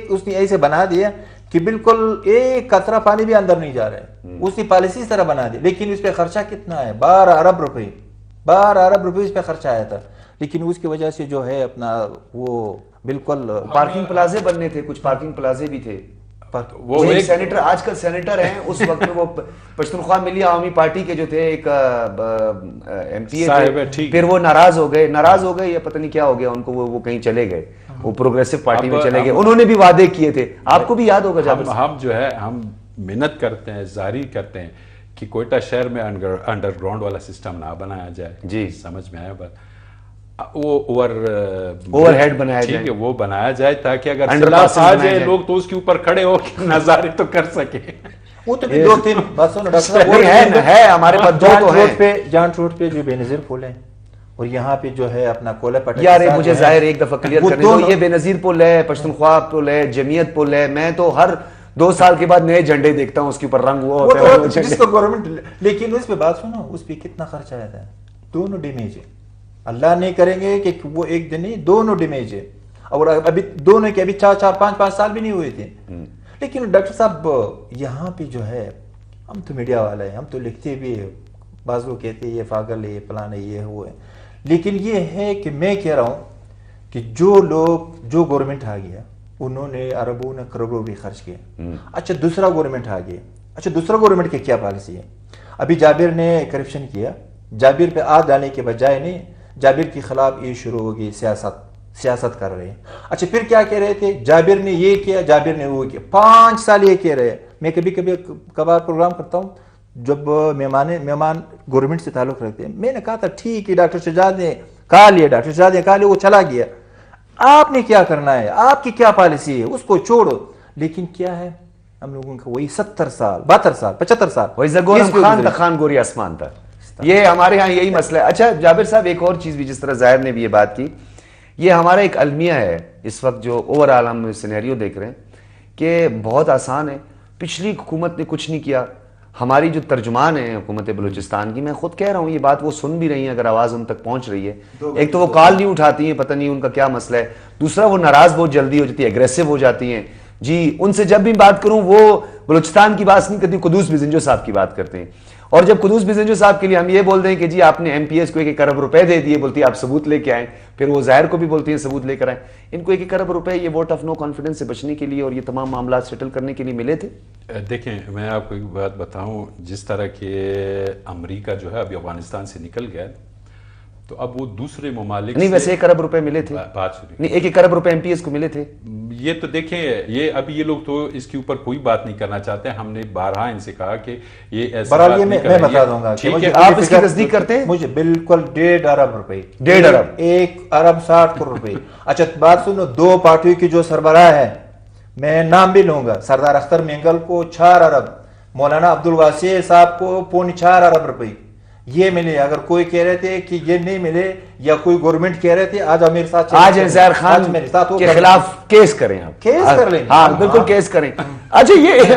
اس نے ایسے بنا دیا کہ بالکل ایک قطرہ پانی بھی اندر نہیں جا رہا ہے, اس نے پالیسی اس طرح بنا دی. لیکن اس پہ خرچہ کتنا ہے, 12 ارب روپے اس پہ خرچہ آیا تھا. لیکن اس کی وجہ سے جو ہے اپنا وہ بالکل پارکنگ پلازے بننے تھے, کچھ پارکنگ پلازے بھی تھے. وہ ایک سینیٹر, آج کل سینیٹر ہیں, اس وقت میں وہ پشتونخوا ملی عوامی پارٹی کے جو تھے ایک ایم پی اے تھے, پھر وہ ناراض ہو گئے یا پتہ نہیں کیا ہو گیا ان کو, وہ کہیں چلے گئے, وہ پروگریسو پارٹی میں چلے گئے. انہوں نے بھی وعدے کیے تھے, آپ کو بھی یاد ہوگا جب ہم جو ہے ہم محنت کرتے ہیں, ظاہر کرتے ہیں کہ کوئٹہ شہر میں انڈر گراؤنڈ والا سسٹم نہ بنایا جائے. جی سمجھ میں آیا بات, وہ اوور ہیڈ بنایا جائے, ٹھیک ہے, وہ بنایا جائے تاکہ اگر سیلاب آ جائے لوگ تو اس کے اوپر کھڑے ہو کے نظارے تو کر سکے. وہ تو بھی 2-3 بات سنو ڈاکٹر صاحب, ہے ہمارے پاس دو تو ہیں. جانٹ روڈ پہ جو بے نظیر پل ہے اور یہاں پہ جو ہے اپنا کولا پٹا, یار مجھے ظاہر ایک دفعہ کلیئر کرنے دو, یہ بے نظیر پل ہے, پشتونخوا پل ہے, جمعیت پل ہے, میں تو ہر 2 سال کے بعد نئے جھنڈے دیکھتا ہوں, اس کے اوپر رنگ ہوا ہوتا ہے جس کو گورنمنٹ. لیکن اس پہ بات سنو, اس پہ کتنا خرچ آیا تھا, دونوں ڈیمیج ہے. اللہ نہیں کریں گے کہ وہ ایک دن نہیں, دونوں ڈیمیج ہے, اور ابھی دونوں کے ابھی 4-5 سال بھی نہیں ہوئے تھے. لیکن ڈاکٹر صاحب یہاں پہ جو ہے, ہم تو میڈیا والے ہیں, ہم تو لکھتے بھی ہیں, بعض لوگ کہتے ہیں یہ پاگل ہے, یہ پلان ہے, یہ وہ ہے. لیکن یہ ہے کہ میں کہہ رہا ہوں کہ جو گورنمنٹ آ گیا انہوں نے اربوں نے کروڑوں بھی خرچ کیے. اچھا دوسرا گورنمنٹ آ گیا, اچھا دوسرا گورنمنٹ کی کیا پالیسی ہے؟ ابھی جابر نے کرپشن کیا, جابر پہ آگ ڈالنے کے بجائے نہیں, جابر کے خلاف یہ شروع ہوگی سیاست کر رہے ہیں. اچھا پھر کیا کہہ رہے تھے, جابر نے یہ کیا, جابر نے وہ کیا, 5 سال یہ کہہ رہے ہیں. میں کبھی کبھار پروگرام کرتا ہوں, جب مہمان گورنمنٹ سے تعلق رکھتے ہیں, میں نے کہا تھا ٹھیک ہے ڈاکٹر شہزاد نے کہا لیا, وہ چلا گیا, آپ نے کیا کرنا ہے, آپ کی کیا پالیسی ہے, اس کو چھوڑو. لیکن کیا ہے ہم لوگوں کا وہی 70 سال 72 سال 75 سال وہی زگورم خان تھا, خان گوری آسمان تھا. یہ ہمارے ہاں یہی مسئلہ ہے. اچھا جابر صاحب, ایک اور چیز بھی, جس طرح ظاہر نے بھی یہ بات کی, یہ ہمارا ایک المیہ ہے اس وقت جو اوور آل ہم سینیریو دیکھ رہے ہیں کہ بہت آسان ہے. پچھلی حکومت نے کچھ نہیں کیا, ہماری جو ترجمان ہیں حکومت بلوچستان کی, میں خود کہہ رہا ہوں یہ بات, وہ سن بھی رہی ہیں اگر آواز ان تک پہنچ رہی ہے. ایک تو وہ کال نہیں اٹھاتی ہیں, پتہ نہیں ان کا کیا مسئلہ ہے. دوسرا وہ ناراض بہت جلدی ہو جاتی ہے, ایگریسو ہو جاتی ہیں. جی ان سے جب بھی بات کروں وہ بلوچستان کی بات نہیں کرتی, قدوس بزنجو صاحب کی بات کرتے ہیں. اور جب قدوس بزنجو صاحب کے لیے ہم یہ بول دیں کہ جی آپ نے ایم پی ایس کو 1 ارب روپے دے دیے, بولتی ہے آپ ثبوت لے کے آئیں, پھر وہ ظاہر کو بھی بولتی ہیں ثبوت لے کر آئیں. ان کو 1 ارب روپے یہ ووٹ آف نو کانفیڈنس سے بچنے کے لیے اور یہ تمام معاملات سیٹل کرنے کے لیے ملے تھے. دیکھیں میں آپ کو ایک بات بتاؤں, جس طرح کہ امریکہ جو ہے ابھی افغانستان سے نکل گیا, تو اب وہ دوسرے ممالک نہیں, ویسے 1 ارب روپے ملے تھے, نہیں 1 ارب روپے ایم پی ایس کو ملے تھے. یہ تو دیکھیں, یہ ابھی یہ لوگ تو اس کے اوپر کوئی بات نہیں کرنا چاہتے. ہم نے بارہا ان سے کہا کہ یہ ایسا بات نہیں میں بتا دوں گا, آپ اس کی تصدیق کرتے ہیں. مجھے بالکل 1.5 ارب روپے, 1.5 ارب, 1 ارب 60 کروڑ روپے. اچھا بات سنو, 2 پارٹیوں کی جو سربراہ ہے, میں نام بھی لوں گا, سردار اختر مینگل کو 4 ارب, مولانا عبدالواسع صاحب کو 4.5 ارب روپے یہ ملے. اگر کوئی کہہ رہے تھے کہ یہ نہیں ملے یا کوئی گورنمنٹ کہہ رہے تھے, آج میرے ساتھ آج زہر خان کے خلاف کیس کریں, آپ کیس کر لیں, ہاں بالکل کیس کریں. اچھا یہ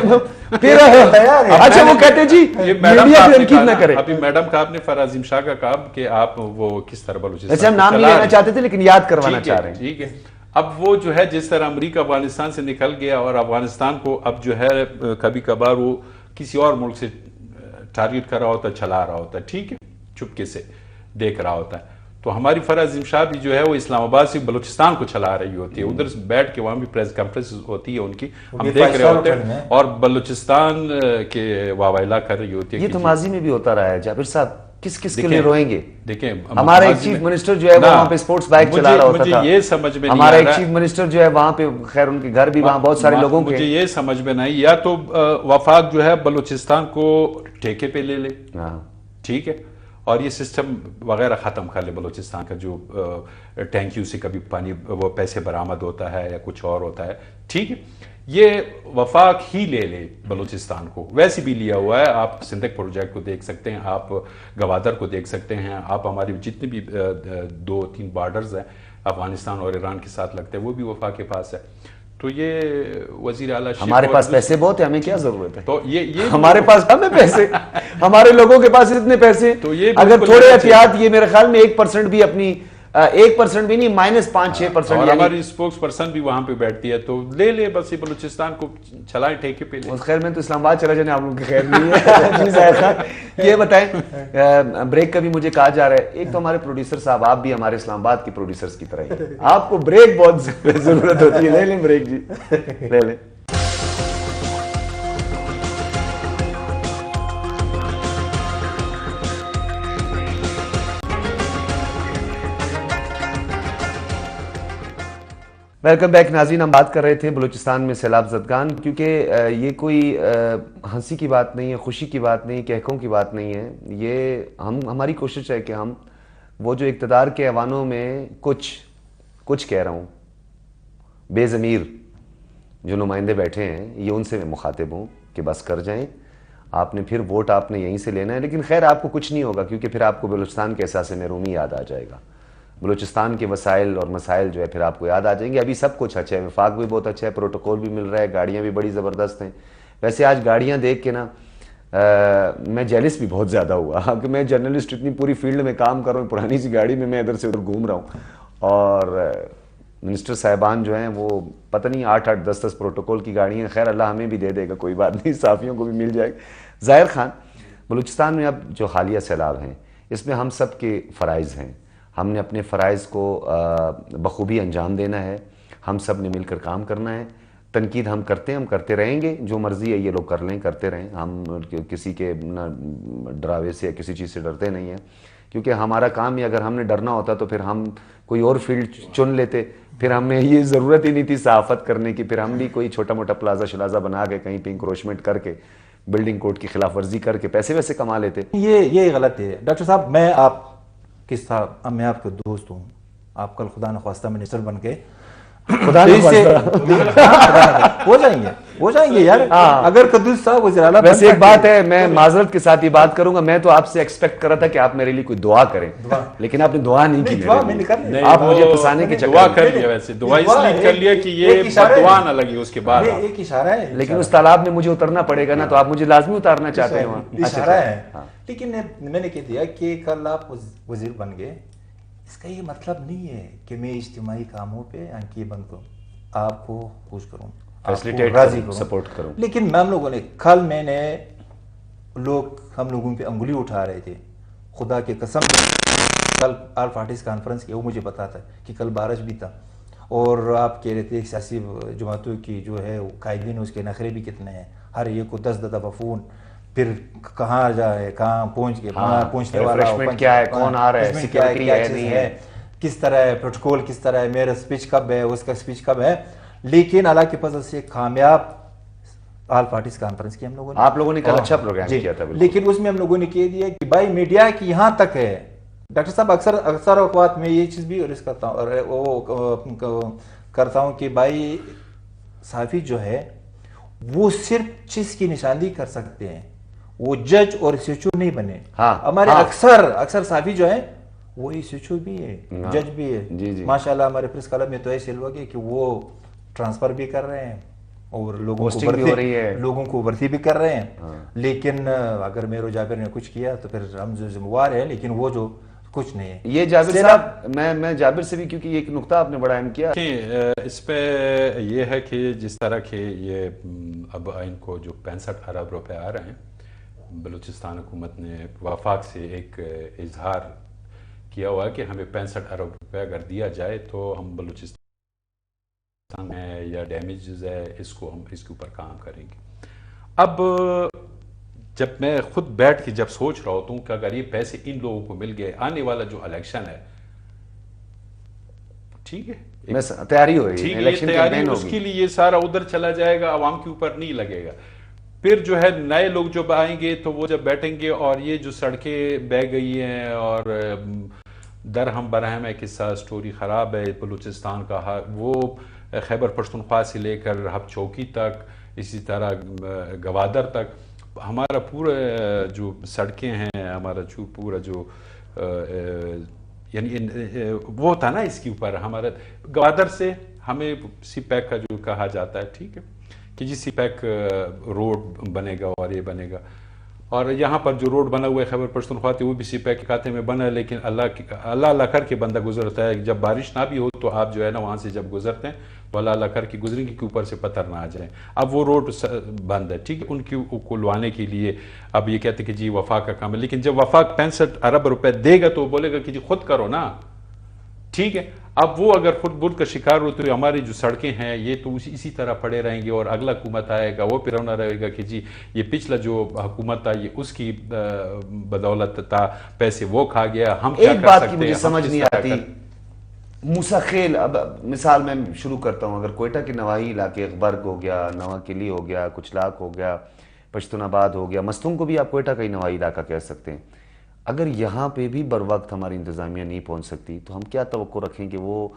پھر اچھا وہ کہتے جی میڈیا کی تنقید نہ کریں. ابھی میڈم کا آپ نے فراز شاہ کا کہا کہ آپ وہ کس طرح بلوچستان, اچھا ہم نام نہیں لینا چاہتے تھے لیکن یاد کروانا چاہ رہے ہیں. ٹھیک ہے, اب وہ جو ہے جس طرح امریکہ افغانستان سے نکل گیا اور افغانستان کو اب جو ہے کبھی کبھار وہ کسی اور ملک سے ٹارگیٹ کر رہا ہوتا ہے, چلا رہا ہوتا ہے, ٹھیک ہے, چپکے سے دیکھ رہا ہوتا ہے, تو ہماری فرح شاہ بھی جو ہے وہ اسلام آباد سے بلوچستان کو چلا رہی ہوتی ہے. ادھر سے بیٹھ کے وہاں بھی پریس کانفرنس ہوتی ہے ان کی, ہم دیکھ رہے ہوتے ہیں, اور بلوچستان کے واویلا کر رہی ہوتی ہے. یہ تو ماضی میں بھی ہوتا رہا ہے. جابر صاحب کس کے لیے روئیں گے؟ دیکھیں ہمارا ایک چیف منسٹر جو ہے وہ وہاں پہ سپورٹس بائک چلا رہا ہوتا تھا, مجھے یہ سمجھ میں نہیں ہمارا ایک چیف منسٹر جو ہے وہاں پہ, خیر ان کے گھر بھی وہاں بہت سارے لوگوں کے, مجھے یہ سمجھ میں نہیں, یا تو وفاق جو ہے بلوچستان کو ٹھیکے پہ لے لے, ٹھیک ہے, اور یہ سسٹم وغیرہ ختم کر لے. بلوچستان کا جو ٹینکیوں سے کبھی پانی وہ پیسے برآمد ہوتا ہے یا کچھ اور ہوتا ہے, ٹھیک ہے, یہ وفاق ہی لے لے بلوچستان کو. ویسے بھی لیا ہوا ہے, آپ سندھ پروجیکٹ کو دیکھ سکتے ہیں, آپ گوادر کو دیکھ سکتے ہیں, آپ ہماری جتنے بھی 2-3 بارڈرز ہیں افغانستان اور ایران کے ساتھ لگتے ہیں وہ بھی وفاق کے پاس ہے. تو یہ وزیر اعلیٰ, ہمارے پاس پیسے بہت ہیں, ہمیں کیا ضرورت ہے, تو یہ ہمارے پاس ہمیں پیسے, ہمارے لوگوں کے پاس اتنے پیسے, تو یہ اگر تھوڑے احتیاط, یہ میرے خیال میں 1% بھی اپنی 1% بھی نہیں, -5-6%. اور ہماری اسپوکس پرسن بھی وہاں پہ بیٹھتی ہے, تو لے لے بس, یہ بلوچستان کو چلائیں ٹھیکے پہ لے. خیر میں تو اسلام آباد چلا جانے, آپ لوگوں کی خیر نہیں ہے. جی زاہد خان, یہ بتائیں, بریک کا بھی مجھے کہا جا رہا ہے, ایک تو ہمارے پروڈیوسر صاحب, آپ بھی ہمارے اسلام آباد کے پروڈیوسرز کی طرح ہی, آپ کو بریک بہت ضرورت ہوتی ہے, لے لیں بریک جی, لے لیں. ویلکم بیک ناظرین. ہم بات کر رہے تھے بلوچستان میں سیلاب زدگان, کیونکہ یہ کوئی ہنسی کی بات نہیں ہے, خوشی کی بات نہیں, کہکوں کی بات نہیں ہے. یہ ہماری کوشش ہے کہ ہم وہ جو اقتدار کے ایوانوں میں کچھ کہہ رہا ہوں, بے ضمیر جو نمائندے بیٹھے ہیں, یہ ان سے میں مخاطب ہوں کہ بس کر جائیں, آپ نے پھر ووٹ آپ نے یہیں سے لینا ہے. لیکن خیر آپ کو کچھ نہیں ہوگا, کیونکہ پھر آپ کو بلوچستان کے احساس محرومی یاد آ جائے گا. بلوچستان کے وسائل اور مسائل جو ہے پھر آپ کو یاد آ جائیں گے. ابھی سب کچھ اچھا ہے, وفاق بھی بہت اچھا ہے, پروٹوکول بھی مل رہا ہے, گاڑیاں بھی بڑی زبردست ہیں. ویسے آج گاڑیاں دیکھ کے نا میں جیلس بھی بہت زیادہ ہوا کہ میں جرنلسٹ اتنی پوری فیلڈ میں کام کر رہا ہوں, پرانی سی گاڑی میں ادھر سے ادھر گھوم رہا ہوں, اور منسٹر صاحبان جو ہیں وہ پتہ نہیں 8-8 10-10 پروٹوکول کی گاڑیاں. خیر اللہ ہمیں بھی دے دے گا, کوئی بات نہیں, صحافیوں کو بھی مل جائے گا. ظاہر خان, بلوچستان میں اب جو حالیہ سیلاب ہیں, اس میں ہم سب کے فرائض ہیں. ہم نے اپنے فرائض کو بخوبی انجام دینا ہے, ہم سب نے مل کر کام کرنا ہے. تنقید ہم کرتے ہیں, ہم کرتے رہیں گے, جو مرضی ہے یہ لوگ کر لیں, کرتے رہیں. ہم کسی کے ڈراوے سے یا کسی چیز سے ڈرتے نہیں ہیں, کیونکہ ہمارا کام ہی اگر ہم نے ڈرنا ہوتا تو پھر ہم کوئی اور فیلڈ چن لیتے, پھر ہمیں یہ ضرورت ہی نہیں تھی صحافت کرنے کی. پھر ہم بھی کوئی چھوٹا موٹا پلازا شلازا بنا کے کہیں پہ انکروچمنٹ کر کے, بلڈنگ کوڈ کی خلاف ورزی کر کے پیسے ویسے کما لیتے. یہ غلط ہے ڈاکٹر صاحب. میں آپ کے دوست ہوں, آپ کل خدا نخواستہ منسٹر بن کے خدا ہو جائیں گے یار, اگر قدوس صاحب وزیر اعلیٰ. ویسے ایک بات ہے, میں معذرت کے ساتھ یہ بات کروں گا, میں تو آپ سے ایکسپیکٹ کر رہا تھا کہ آپ میرے لیے کوئی دعا کریں, لیکن آپ نے دعا نہیں کی. آپ مجھے پھنسانے کے دعا کر لیا, ویسے دعا اس لیے کر لیا کہ یہ دعا نہ لگی اس کے بعد. ایک اشارہ ہے, لیکن اس تالاب میں مجھے اترنا پڑے گا نا, تو آپ مجھے لازمی اتارنا چاہتے ہیں وہاں. اشارہ ہے, لیکن میں نے کہہ دیا کہ کل آپ وزیر بن گئے, اس کا یہ مطلب نہیں ہے کہ میں اجتماعی کاموں پہ آنکھیں بند کروں, آپ کو خوش کروں, راضی کروں, سپورٹ کروں. لیکن ہم لوگوں نے کل ہم لوگوں پہ انگلی اٹھا رہے تھے, خدا کی قسم. کل آل پارٹیز کانفرنس کی, وہ مجھے پتا تھا کہ کل بارش بھی تھا, اور آپ کہہ رہے تھے سیاسی جماعتوں کی جو ہے قائدین, اس کے نخرے بھی کتنے ہیں, ہر ایک کو 10 دفعہ فون, پھر کہاں جائے, کہاں پہنچ گئے, پہنچنے والا کیا ہے, کون آ رہا ہے, سیکورٹی ہے نہیں ہے, کس طرح ہے, پروٹوکول کس طرح ہے, میرا سپیچ کب ہے, اس کا سپیچ کب ہے. لیکن اللہ کے فضل سے کامیاب آل پارٹیز کانفرنس کی ہم لوگوں نے. آپ لوگوں نے کل اچھا پروگرام کیا تھا, لیکن اس میں ہم لوگوں نے کہہ دیا کہ بھائی میڈیا کی یہاں تک ہے. ڈاکٹر صاحب اکثر اوقات میں یہ چیز بھی عرض کرتا ہوں کہ بھائی صحافی جو ہے وہ صرف چیز کی نشاندہی کر سکتے ہیں, وہ جج اور ایس او نہیں بنے. ہمارے اکثر صحافی جو ہے وہ ایس او بھی ہے, جج بھی ہے. ماشاءاللہ ہمارے پریس کلب میں تو ایسے لوگ ہیں کہ وہ ٹرانسفر بھی کر رہے ہیں اور لوگوں کو برتی بھی کر رہے ہیں. لیکن اگر میرو جابر نے کچھ کیا تو پھر ہم جو ذمہ وار ہیں, لیکن وہ جو کچھ نہیں ہے. یہ جابر صاحب, میں جابر سے بھی, کیونکہ یہ ایک نقطہ آپ نے بڑا اہم کیا. اس پہ یہ ہے کہ جس طرح کے یہ اب ان کو جو 65 ارب روپے آ رہے ہیں, بلوچستان حکومت نے وفاق سے ایک اظہار کیا ہوا کہ ہمیں 65 ارب روپے اگر دیا جائے تو ہم بلوچستان ہے یا ڈیمیجز ہے, اس کو ہم اس کے اوپر کام کریں گے. اب جب میں خود بیٹھ کے جب سوچ رہا ہوتا ہوں کہ اگر یہ پیسے ان لوگوں کو مل گئے, آنے والا جو الیکشن ہے, ٹھیک ہے, تیاری ہو رہی ہے, اس کے لیے یہ سارا ادھر چلا جائے گا, عوام کے اوپر نہیں لگے گا. پھر جو ہے نئے لوگ جب آئیں گے تو وہ جب بیٹھیں گے, اور یہ جو سڑکیں بہ گئی ہیں اور درہم برہم ہے, قصہ سٹوری خراب ہے بلوچستان کا, وہ خیبر پختونخوا سے لے کر ہب چوکی تک, اسی طرح گوادر تک, ہمارا پورا جو سڑکیں ہیں, ہمارا جو پورا جو یعنی وہ تھا نا, اس کے اوپر ہمارا گوادر سے ہمیں سی پیک کا جو کہا جاتا ہے, ٹھیک ہے, کہ جی سی پیک روڈ بنے گا اور یہ بنے گا, اور یہاں پر جو روڈ بنا ہوا ہے خیبر پختونخوا وہ بھی سپاہی کے کھاتے میں بنا ہے، لیکن اللہ کر کے بندہ گزرتا ہے. جب بارش نہ بھی ہو تو آپ جو ہے نا وہاں سے جب گزرتے ہیں تو اللہ کر کے گزریں گے کہ اوپر سے پتھر نہ آ جائیں. اب وہ روڈ بند ہے، ٹھیک ہے، ان کی کھلوانے کے لیے اب یہ کہتے ہیں کہ جی وفاق کا کام ہے، لیکن جب وفاق 65 ارب روپے دے گا تو وہ بولے گا کہ جی خود کرو نا، ٹھیک ہے. اب وہ اگر خود بدھ کا شکار ہوتے ہوئے ہماری جو سڑکیں ہیں یہ تو اسی طرح پڑے رہیں گے، اور اگلا حکومت آئے گا وہ پھر ہونا رہے گا کہ جی یہ پچھلا جو حکومت تھا یہ اس کی بدولت تھا، پیسے وہ کھا گیا، ہم کیا ایک کر بات سکتے کی ہیں. مجھے سمجھ نہیں آتی، موسیٰ خیل، اب مثال میں شروع کرتا ہوں، اگر کوئٹہ کے نواحی علاقے اغبرگ ہو گیا، نواں قلی ہو گیا، کچلاک ہو گیا، پشتون آباد ہو گیا، مستونگ کو بھی آپ کوئٹہ کا ہی نواحی علاقہ کہہ سکتے ہیں. اگر یہاں پہ بھی بر وقت ہماری انتظامیہ نہیں پہنچ سکتی تو ہم کیا توقع رکھیں کہ وہ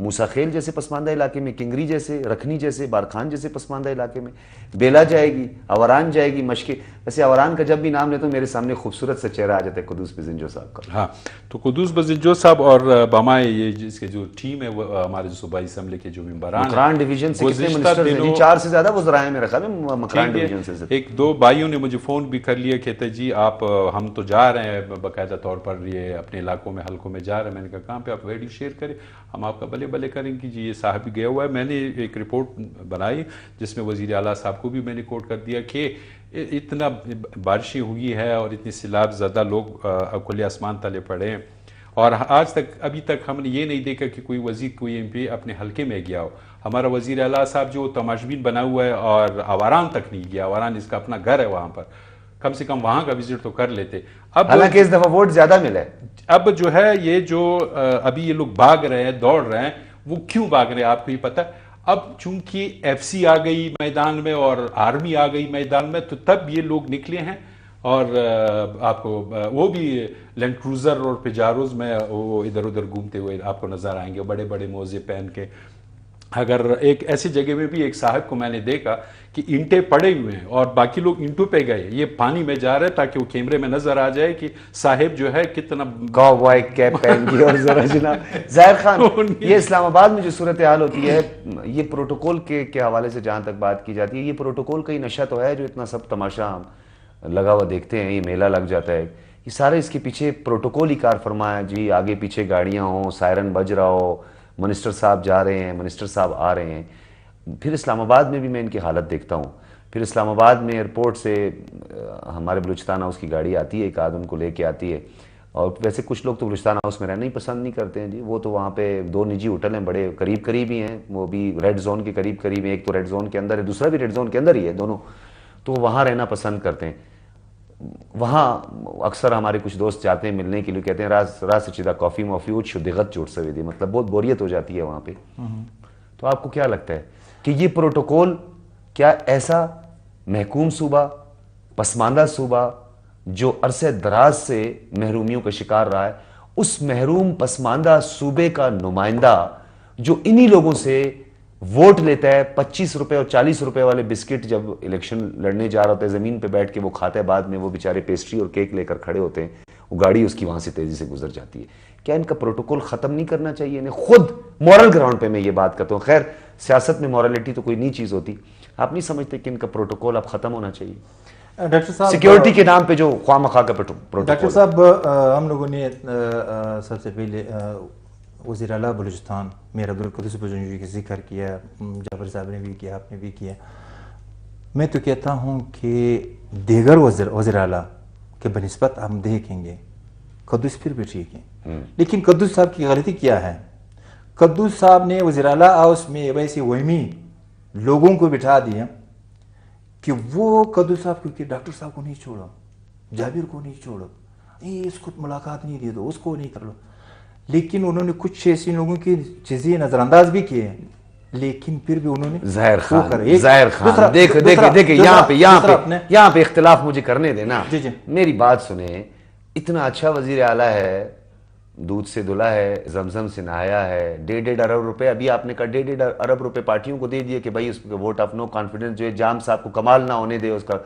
موسیٰ خیل جیسے پسماندہ علاقے میں، کنگری جیسے، رکھنی جیسے، بارخان جیسے پسماندہ علاقے میں، بیلا جائے گی، اوران جائے گی، مشکے. ویسے اوران کا جب بھی نام لیتا ہوں میرے سامنے خوبصورت سا چہرہ آ جاتا ہے قدوس بزنجو صاحب کا. ہاں، تو قدوس بزنجو صاحب اور بامائے یہ جس کے جو ٹیم ہے وہ ہمارے جو صوبائی اسمبلی کے جو ممبران ہیں، مکران ڈویژن سے کتنے منسٹر ہیں جی؟ 4 سے زیادہ وزرائے ہیں میرے خیال میں مکران ڈویژن سے. ایک دو بھائیوں نے مجھے فون بھی کر لیا، کہتے جی آپ ہم تو جا رہے ہیں باقاعدہ طور پر یہ اپنے علاقوں میں حلقوں میں جا رہے ہیں. میں نے کہا کہاں پہ؟ آپ ویڈیو شیئر کریں، ہم آپ کا بلے بلے کریں گے. جی یہ صاحب بھی گیا ہوا ہے. میں نے ایک رپورٹ بنائی جس میں وزیر اعلیٰ صاحب کو بھی میں نے کوٹ کر دیا کہ اتنا بارشیں ہوئی ہے اور اتنی سیلاب زدہ لوگ کھلے آسمان تلے پڑے ہیں، اور آج تک ابھی تک ہم نے یہ نہیں دیکھا کہ کوئی وزیر کوئی ایم پی اپنے حلقے میں گیا ہو. ہمارا وزیر اعلیٰ صاحب جو تماشبین بنا ہوا ہے اور آواران تک نہیں گیا. آواران اس کا اپنا گھر ہے، وہاں پر کم سے کم وہاں کا وزٹ تو کر لیتے. اب حالانکہ اس دفعہ ووٹ زیادہ ملے. اب جو ہے یہ جو ابھی یہ لوگ بھاگ رہے ہیں، دوڑ رہے ہیں، وہ کیوں بھاگ رہے ہیں آپ کو ہی پتہ. اب چونکہ ایف سی آ گئی میدان میں اور آرمی آ گئی میدان میں تو تب یہ لوگ نکلے ہیں. اور آپ کو وہ بھی لینڈ کروزر اور پجاروز میں وہ ادھر ادھر گھومتے ہوئے آپ کو نظر آئیں گے، بڑے بڑے موزے پہن کے. اگر ایک ایسی جگہ میں بھی ایک صاحب کو میں نے دیکھا کہ اینٹیں پڑے ہوئے ہیں اور باقی لوگ اینٹوں پہ گئے، یہ پانی میں جا رہے تاکہ وہ کیمرے میں نظر آ جائے کہ صاحب جو ہے کتنا کاؤبوائے کیپ پہن کے. اور ذرا جناب ظاہر خان، یہ اسلام آباد میں جو صورتحال ہوتی ہے یہ پروٹوکول کے حوالے سے جہاں تک بات کی جاتی ہے، یہ پروٹوکول کا ہی نشہ تو ہے جو اتنا سب تماشا لگا ہوا دیکھتے ہیں، یہ میلہ لگ جاتا ہے، یہ سارے اس کے پیچھے پروٹوکول ہی کار فرما ہے. جی آگے پیچھے گاڑیاں ہوں، سائرن بج رہا ہو، منسٹر صاحب جا رہے ہیں، منسٹر صاحب آ رہے ہیں. پھر اسلام آباد میں بھی میں ان کی حالت دیکھتا ہوں. پھر اسلام آباد میں ایئرپورٹ سے ہمارے بلوچستان ہاؤس کی گاڑی آتی ہے، ایک آدھ ان کو لے کے آتی ہے. اور ویسے کچھ لوگ تو بلوچستان ہاؤس میں رہنا ہی پسند نہیں کرتے ہیں جی. وہ تو وہاں پہ 2 نجی ہوٹل ہیں بڑے قریب قریب ہی ہیں، وہ بھی ریڈ زون کے قریب قریب ہیں. ایک تو ریڈ زون کے اندر ہے، دوسرا بھی ریڈ زون کے اندر ہی ہے، دونوں. تو وہاں رہنا پسند کرتے ہیں. وہاں اکثر ہمارے کچھ دوست جاتے ہیں ملنے کے لیے، کہتے ہیں راز سچیدہ کافی موفی اچھ دغت چوٹ سوی دی، مطلب بہت بوریت ہو جاتی ہے وہاں پہ. تو آپ کو کیا لگتا ہے کہ یہ پروٹوکول کیا ایسا محکوم صوبہ، پسماندہ صوبہ جو عرصہ دراز سے محرومیوں کا شکار رہا ہے، اس محروم پسماندہ صوبے کا نمائندہ جو انہی لوگوں سے ووٹ لیتا ہے، 25 روپے اور 40 روپے والے بسکٹ جب الیکشن لڑنے جا رہا ہوتا ہے زمین پہ بیٹھ کے وہ کھاتا ہے، بعد میں وہ بیچارے پیسٹری اور کیک لے کر کھڑے ہوتے ہیں، وہ گاڑی اس کی وہاں سے تیزی سے گزر جاتی ہے. کیا ان کا پروٹوکول ختم نہیں کرنا چاہیے انہیں؟ خود مورل گراؤنڈ پہ میں یہ بات کرتا ہوں. خیر سیاست میں مورالٹی تو کوئی نئی چیز ہوتی، آپ نہیں سمجھتے کہ ان کا پروٹوکول اب ختم ہونا چاہیے؟ ڈاکٹر صاحب سیکیورٹی کے نام پہ جو خواہ مخواہ کا پروٹوکول. ڈاکٹر صاحب ہم لوگوں نے سب سے پہلے وزیر اعلیٰ بلوچستان میر عبدالقدوس بزنجو کا ذکر کیا، جعفر صاحب نے بھی کیا، آپ نے بھی کیا. میں تو کہتا ہوں کہ دیگر وزیر اعلیٰ کے بنسبت ہم دیکھیں گے قدوس پھر بھی ٹھیک ہے، لیکن قدوس صاحب کی غلطی کیا ہے؟ قدوس صاحب نے وزیر اعلیٰ ہاؤس میں ویسے وہمی لوگوں کو بٹھا دیا کہ وہ قدوس صاحب کیونکہ ڈاکٹر صاحب کو نہیں چھوڑو، جابر کو نہیں چھوڑو، اس کو ملاقات نہیں دے دو، اس کو نہیں کر لو. لیکن انہوں نے کچھ ایسی لوگوں کی چیزیں نظر انداز بھی کیے ہیں، لیکن پھر بھی انہوں نے ظاہر خان دیکھیں یہاں پہ اختلاف مجھے کرنے دینا. میری بات سنیں، اتنا اچھا وزیر اعلیٰ ہے، دودھ سے دھلا ہے، زمزم سے نہایا ہے، 1.5 ارب روپے ابھی آپ نے کہا 1.5 ارب روپے پارٹیوں کو دے دیے کہ بھائی اس کے ووٹ آف نو کانفیڈنس جو ہے جام صاحب کو کمال نہ ہونے دے، اس کا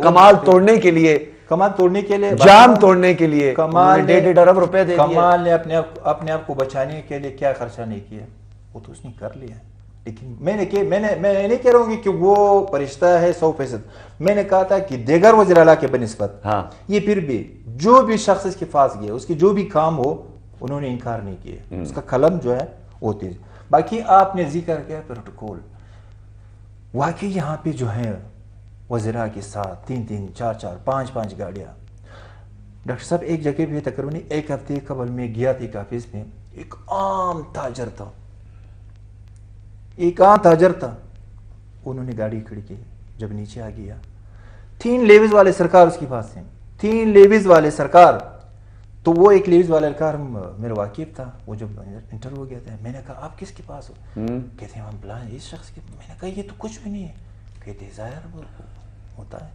کمال توڑنے کے لیے جام توڑنے کے لیے 1.5 ارب روپے دے دیے. کمال نے اپنے آپ کو بچانے کے لیے کیا خرچہ نہیں کیا، وہ تو اس نے کر لیا. لیکن میں نہیں کہہ رہا ہوں کہ وہ فرشتہ ہے 100%. میں نے کہا تھا کہ دیگر وزیر اعلیٰ کے بنسبت یہ پھر بھی جو بھی شخص اس کے پاس گیا اس کی جو بھی کام ہو انہوں نے انکار نہیں کیا, اس کا قلم جو ہے وہ تیز. باقی آپ نے ذکر کیا پروٹوکول, واقعی یہاں پہ جو ہے وزراء کے ساتھ 3 4 5 گاڑیاں. ڈاکٹر صاحب ایک جگہ پہ تقریباً 1 ہفتے قبل میں گیا تھا ایک آفس میں, ایک عام تاجر تھا, انہوں نے گاڑی کھڑی کی, جب نیچے آ گیا 3 لیویز والے سرکار اس کے پاس ہیں, 3 لیویز والے سرکار. تو وہ ایک لیویز والا سرکار میرا واقف تھا, وہ جب انٹرویو ہو گیا تھا, میں نے کہا آپ کس کے پاس ہو؟ کہتے ہیں ہم پلان اس شخص کے. میں نے کہا یہ تو کچھ بھی نہیں ہے. کہتے ظاہر ہوتا ہے.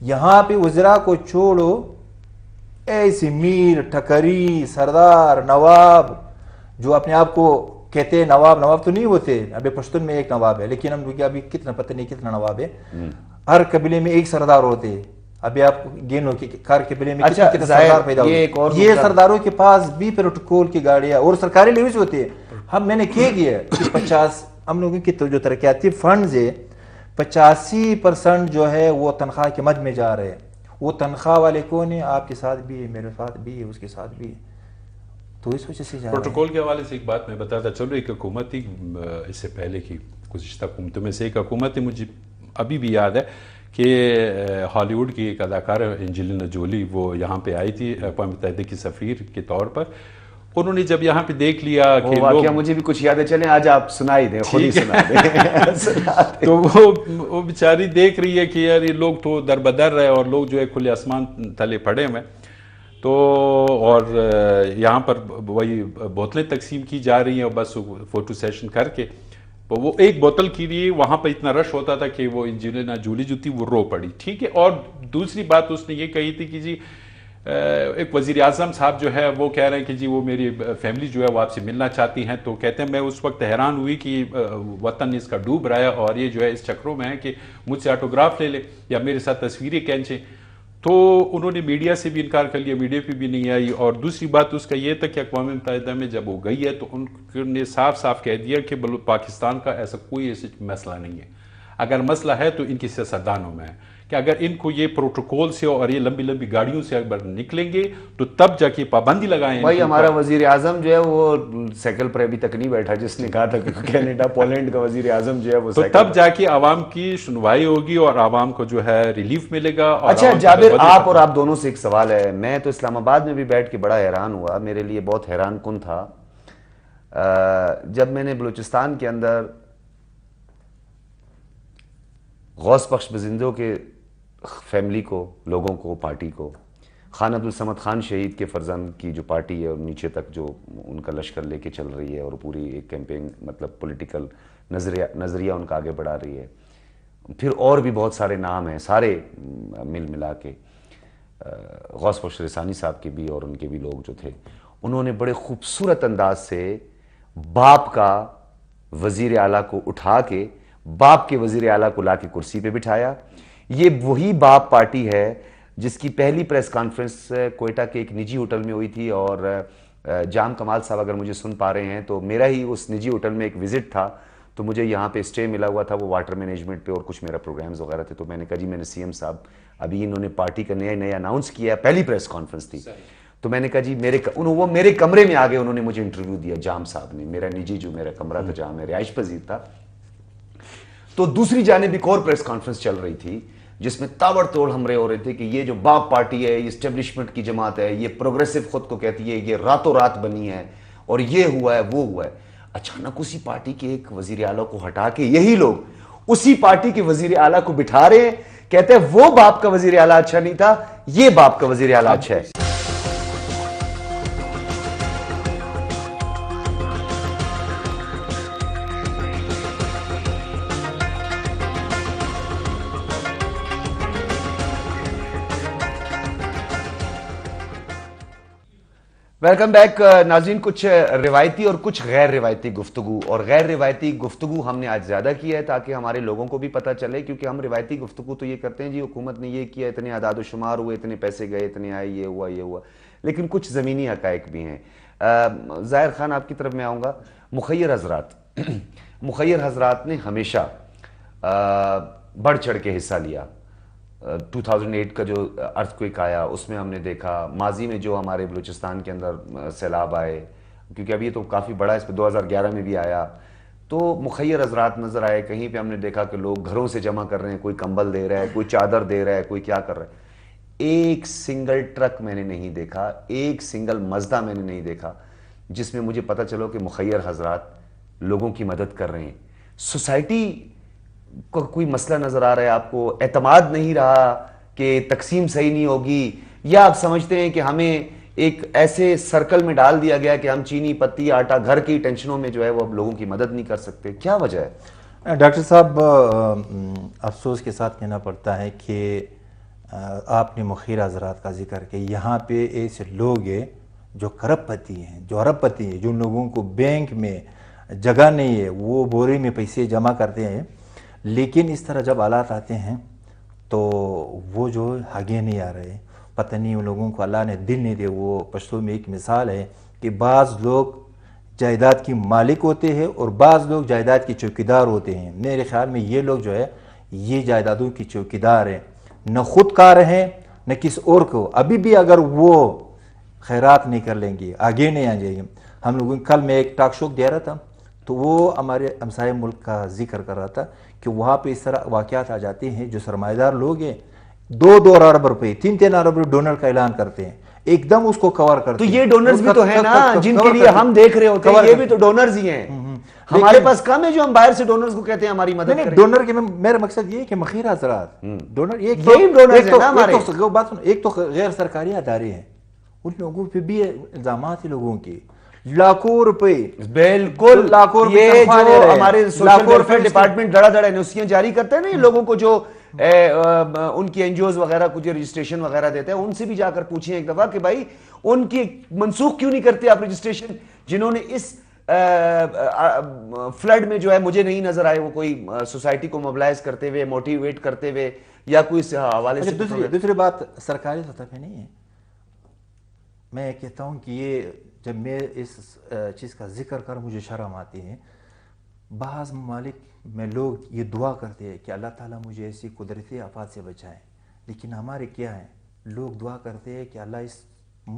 یہاں پہ وزراء کو چھوڑو, ایسے میر ٹھکری سردار نواب جو اپنے آپ کو کہتے ہیں نواب تو نہیں ہوتے. ابھی پشتون میں ایک نواب ہے, لیکن ہم لوگ ابھی کتنا پتہ نہیں کتنا نواب ہے. ہر قبیلے میں ایک سردار ہوتے. ابھی آپ گینو کہ ہر قبیلے میں کتنا سردار پیدا ہوتے. یہ سرداروں کے پاس بھی پروٹوکول کی گاڑیاں اور سرکاری لیویز ہوتے ہیں. میں نے کہہ دیا کہ 50 ہم لوگوں کی جو ترقیاتی فنڈز ہے 85% جو ہے وہ تنخواہ کے مد میں جا رہے ہیں. وہ تنخواہ والے کون ہیں؟ آپ کے ساتھ بھی ہے, میرے ساتھ بھی ہے, اس کے ساتھ بھی ہے. تو اس وجہ سے پروٹوکول کے حوالے سے ایک بات میں بتاتا چلو. ایک حکومت تھی اس سے پہلے کی گزشتہ حکومتوں میں سے ایک حکومت تھی, مجھے ابھی بھی یاد ہے کہ ہالی ووڈ کی ایک اداکار اینجلینا جولی وہ یہاں پہ آئی تھی اقوام متحدہ کی سفیر کے طور پر. انہوں نے جب یہاں پہ دیکھ لیا کہ واقعہ مجھے بھی کچھ یادیں چلیں, آج آپ سنائی دیں, خود ہی سنا دیں. تو وہ بیچاری دیکھ رہی ہے کہ یار یہ لوگ تو در بدر رہے اور لوگ جو ہے کھلے آسمان تلے پڑے ہوئے. تو اور یہاں پر وہی بوتلیں تقسیم کی جا رہی ہیں اور بس فوٹو سیشن کر کے وہ ایک بوتل کے لیے وہاں پہ اتنا رش ہوتا تھا کہ وہ اینجلینا جولی جو تھی وہ رو پڑی. ٹھیک ہے. اور دوسری بات اس نے یہ کہی تھی کہ جی ایک وزیر اعظم صاحب جو ہے وہ کہہ رہے ہیں کہ جی وہ میری فیملی جو ہے وہ آپ سے ملنا چاہتی ہیں. تو کہتے ہیں میں اس وقت حیران ہوئی کہ وطن اس کا ڈوب رہا ہے اور یہ جو ہے اس چکروں میں ہے کہ مجھ سے آٹوگراف لے لے یا میرے ساتھ تصویریں کھینچیں. تو انہوں نے میڈیا سے بھی انکار کر لیا, میڈیا پہ بھی نہیں آئی. اور دوسری بات اس کا یہ تھا کہ اقوام متحدہ میں جب وہ گئی ہے تو ان نے صاف کہہ دیا کہ پاکستان کا ایسا کوئی ایسا مسئلہ نہیں ہے. اگر مسئلہ ہے تو ان کی سیاستدانوں میں ہے کہ اگر ان کو یہ پروٹوکول سے اور یہ لمبی گاڑیوں سے اگر نکلیں گے تو تب جا کے پابندی لگائیں. بھائی ہمارا وزیر اعظم جو ہے وہ سائیکل پر ابھی تک نہیں بیٹھا جس نے کہا تھا کہ کینیڈا پولینڈ کا وزیر اعظم جو ہے وہ تو تب جا کے عوام کی سنوائی ہوگی اور عوام کو جو ہے ریلیف ملے گا. اچھا جابر, آپ اور آپ دونوں سے ایک سوال ہے. میں تو اسلام آباد میں بھی بیٹھ کے بڑا حیران ہوا, میرے لیے بہت حیران کن تھا جب میں نے بلوچستان کے اندر غوث بخش بزندوں کے فیملی کو, لوگوں کو, پارٹی کو, خان عبدالصمد خان شہید کے فرزند کی جو پارٹی ہے اور نیچے تک جو ان کا لشکر لے کے چل رہی ہے اور پوری ایک کیمپین مطلب پولیٹیکل نظریہ ان کا آگے بڑھا رہی ہے. پھر اور بھی بہت سارے نام ہیں, سارے ملا کے غوث بخش رسانی صاحب کے بھی اور ان کے بھی لوگ جو تھے, انہوں نے بڑے خوبصورت انداز سے باپ کا وزیر اعلیٰ کو اٹھا کے باپ کے وزیر اعلیٰ کو لا کے کرسی پہ بٹھایا. یہ وہی باپ پارٹی ہے جس کی پہلی پریس کانفرنس کوئٹہ کے ایک نجی ہوٹل میں ہوئی تھی. اور جام کمال صاحب اگر مجھے سن پا رہے ہیں تو میرا ہی اس نجی ہوٹل میں ایک وزٹ تھا, تو مجھے یہاں پہ اسٹے ملا ہوا تھا, وہ واٹر مینجمنٹ پہ اور کچھ میرا پروگرامز وغیرہ تھے. تو میں نے کہا جی میں نے سی ایم صاحب ابھی انہوں نے پارٹی کا نیا اناؤنس کیا ہے, پہلی پریس کانفرنس تھی. تو میں نے کہا جی وہ میرے کمرے میں آگے انہوں نے مجھے انٹرویو دیا, جام صاحب نے, میرا نجی جو میرا کمرہ تھا جہاں میں رہائش پذیر تھا. تو دوسری جانب ایک اور پریس کانفرنس چل رہی تھی جس میں تاوڑ توڑ ہمرے ہو رہے تھے کہ یہ جو باپ پارٹی ہے, یہ اسٹیبلشمنٹ کی جماعت ہے, یہ پروگریسو خود کو کہتی ہے, یہ راتوں رات بنی ہے اور یہ ہوا ہے وہ ہوا ہے. اچانک اسی پارٹی کے ایک وزیر اعلیٰ کو ہٹا کے یہی لوگ اسی پارٹی کے وزیر اعلیٰ کو بٹھا رہے ہیں, کہتے ہیں وہ باپ کا وزیر اعلیٰ اچھا نہیں تھا, یہ باپ کا وزیر اعلیٰ اچھا ہے. ویلکم بیک ناظرین. کچھ روایتی اور کچھ غیر روایتی گفتگو, اور غیر روایتی گفتگو ہم نے آج زیادہ کی ہے تاکہ ہمارے لوگوں کو بھی پتہ چلے, کیونکہ ہم روایتی گفتگو تو یہ کرتے ہیں جی حکومت نے یہ کیا, اتنے اعداد و شمار ہوئے, اتنے پیسے گئے, اتنے آئے, یہ ہوا, لیکن کچھ زمینی حقائق بھی ہیں. ظاہر خان آپ کی طرف میں آؤں گا. مخیر حضرات, مخیر حضرات نے ہمیشہ بڑھ چڑھ کے حصہ لیا. 2008 کا جو ارتھکویک آیا اس میں ہم نے دیکھا, ماضی میں جو ہمارے بلوچستان کے اندر سیلاب آئے, کیونکہ ابھی تو کافی بڑا اس پہ 2011 میں بھی آیا, تو مخیر حضرات نظر آئے. کہیں پہ ہم نے دیکھا کہ لوگ گھروں سے جمع کر رہے ہیں, کوئی کمبل دے رہا ہے, کوئی چادر دے رہا ہے, کوئی کیا کر رہا ہے. ایک سنگل ٹرک میں نے نہیں دیکھا, ایک سنگل مزدہ میں نے نہیں دیکھا جس میں مجھے پتہ چلو کہ مخیر حضرات لوگوں کی مدد کر رہے ہیں. سوسائٹی کو کوئی مسئلہ نظر آ رہا ہے آپ کو, اعتماد نہیں رہا کہ تقسیم صحیح نہیں ہوگی, یا آپ سمجھتے ہیں کہ ہمیں ایک ایسے سرکل میں ڈال دیا گیا کہ ہم چینی پتی آٹا گھر کی ٹینشنوں میں جو ہے وہ اب لوگوں کی مدد نہیں کر سکتے؟ کیا وجہ ہے؟ ڈاکٹر صاحب افسوس کے ساتھ کہنا پڑتا ہے کہ آپ نے مخیر حضرات کا ذکر کہ یہاں پہ ایسے لوگ ہیں جو کرب پتی ہیں, جو ارب پتی ہیں, جو لوگوں کو بینک میں جگہ نہیں ہے, وہ بورے میں پیسے جمع کرتے ہیں, لیکن اس طرح جب حالات آتے ہیں تو وہ جو آگے نہیں آ رہے. پتہ نہیں ان لوگوں کو اللہ نے دل نہیں دے. وہ پشتو میں ایک مثال ہے کہ بعض لوگ جائیداد کی مالک ہوتے ہیں اور بعض لوگ جائیداد کی چوکیدار ہوتے ہیں. میرے خیال میں یہ لوگ جو ہے یہ جائیدادوں کی چوکیدار ہیں, نہ خود کار ہیں نہ کسی اور کو. ابھی بھی اگر وہ خیرات نہیں کر لیں گے, آگے نہیں آ جائیں گے. ہم لوگوں کل میں ایک ٹاک شو دے رہا تھا تو وہ ہمارے ہمسائے ملک کا ذکر کر رہا تھا کہ وہاں پہ اس طرح واقعات آ جاتے ہیں جو سرمایہ دار لوگ ہیں 2 ارب روپے 3 ارب روپے ڈونر کا اعلان کرتے ہیں, ایک دم اس کو کور کرتے ہیں. تو یہ ڈونرز بھی تو ہیں نا جن کے لیے ہم دیکھ رہے ہوتے ہیں, یہ بھی تو ڈونرز ہی ہیں. ہمارے پاس کم ہے جو ہم باہر سے ڈونرز کو کہتے ہیں ہماری مدد کریں. ڈونر کے میرا مقصد یہ ہے کہ مخیر حضرات ڈونر ایک تو غیر سرکاری ادارے ہیں, ان لوگوں پہ بھی الزامات ہیں لوگوں کے لاکھوں روپے. بالکل, یہ جو ہمارے سوشل ویلفیئر ڈپارٹمنٹ دڑا دڑا نوٹسیاں جاری کرتے ہیں نا ان لوگوں کو, جو ان کی این جی اوز وغیرہ کو جو رجسٹریشن وغیرہ دیتے ہیں, ان سے بھی جا کر پوچھیں ایک دفعہ کہ بھائی ان کی منسوخ کیوں نہیں کرتے آپ رجسٹریشن, جنہوں نے اس فلڈ میں جو ہے مجھے نہیں نظر آئے وہ کوئی سوسائٹی کو موبلائز کرتے ہوئے, موٹیویٹ کرتے ہوئے یا کوئی اس حوالے سے. دوسری بات سرکاری سطح پہ نہیں ہے. میں کہتا ہوں کہ یہ جب میں اس چیز کا ذکر کر مجھے شرم آتی ہے. بعض ممالک میں لوگ یہ دعا کرتے ہیں کہ اللہ تعالیٰ مجھے ایسی قدرتی آفات سے بچائے, لیکن ہمارے کیا ہیں, لوگ دعا کرتے ہیں کہ اللہ اس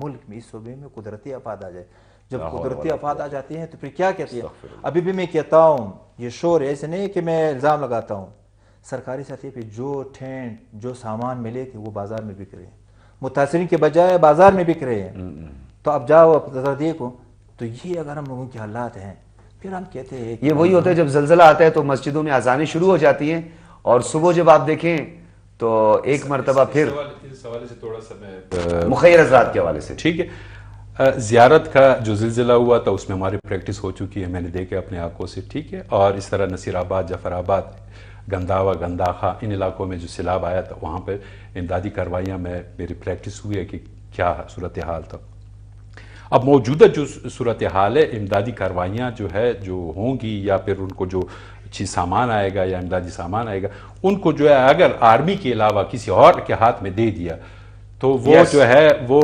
ملک میں اس صوبے میں قدرتی آفات آ جائے. جب قدرتی آفات آ جاتی ہیں تو پھر کیا کہتے ہیں. ابھی بھی میں کہتا ہوں یہ شور ایسے نہیں کہ میں الزام لگاتا ہوں, سرکاری سطح پہ جو ٹینٹ جو سامان ملے تھے وہ بازار میں بک رہے ہیں, متاثرین کے بجائے بازار میں بک رہے ہیں. تو اب جاؤ ذرا دیکھو. تو یہ اگر ہم لوگوں کے حالات ہیں پھر ہم کہتے ہیں یہ وہی ہوتا ہے جب زلزلہ آتا ہے تو مسجدوں میں اذانیں شروع ہو جاتی ہیں, اور صبح جب آپ دیکھیں تو ایک مرتبہ پھر مخیر حضرات کے حوالے سے. ٹھیک ہے, زیارت کا جو زلزلہ ہوا تھا اس میں ہماری پریکٹس ہو چکی ہے, میں نے دیکھا اپنے آنکھوں سے. ٹھیک ہے, اور اس طرح نصیر آباد, جعفر آباد, گنداوا, گنداخا, ان علاقوں میں جو سیلاب آیا تھا وہاں پہ امدادی کارروائیاں میں میری پریکٹس ہوئی ہے کہ کیا صورتحال تھا. اب موجودہ جو صورتحال ہے, امدادی کارروائیاں جو ہے جو ہوں گی یا پھر ان کو جو چیز سامان آئے گا یا امدادی سامان آئے گا, ان کو جو ہے اگر آرمی کے علاوہ کسی اور کے ہاتھ میں دے دیا تو وہ جو ہے وہ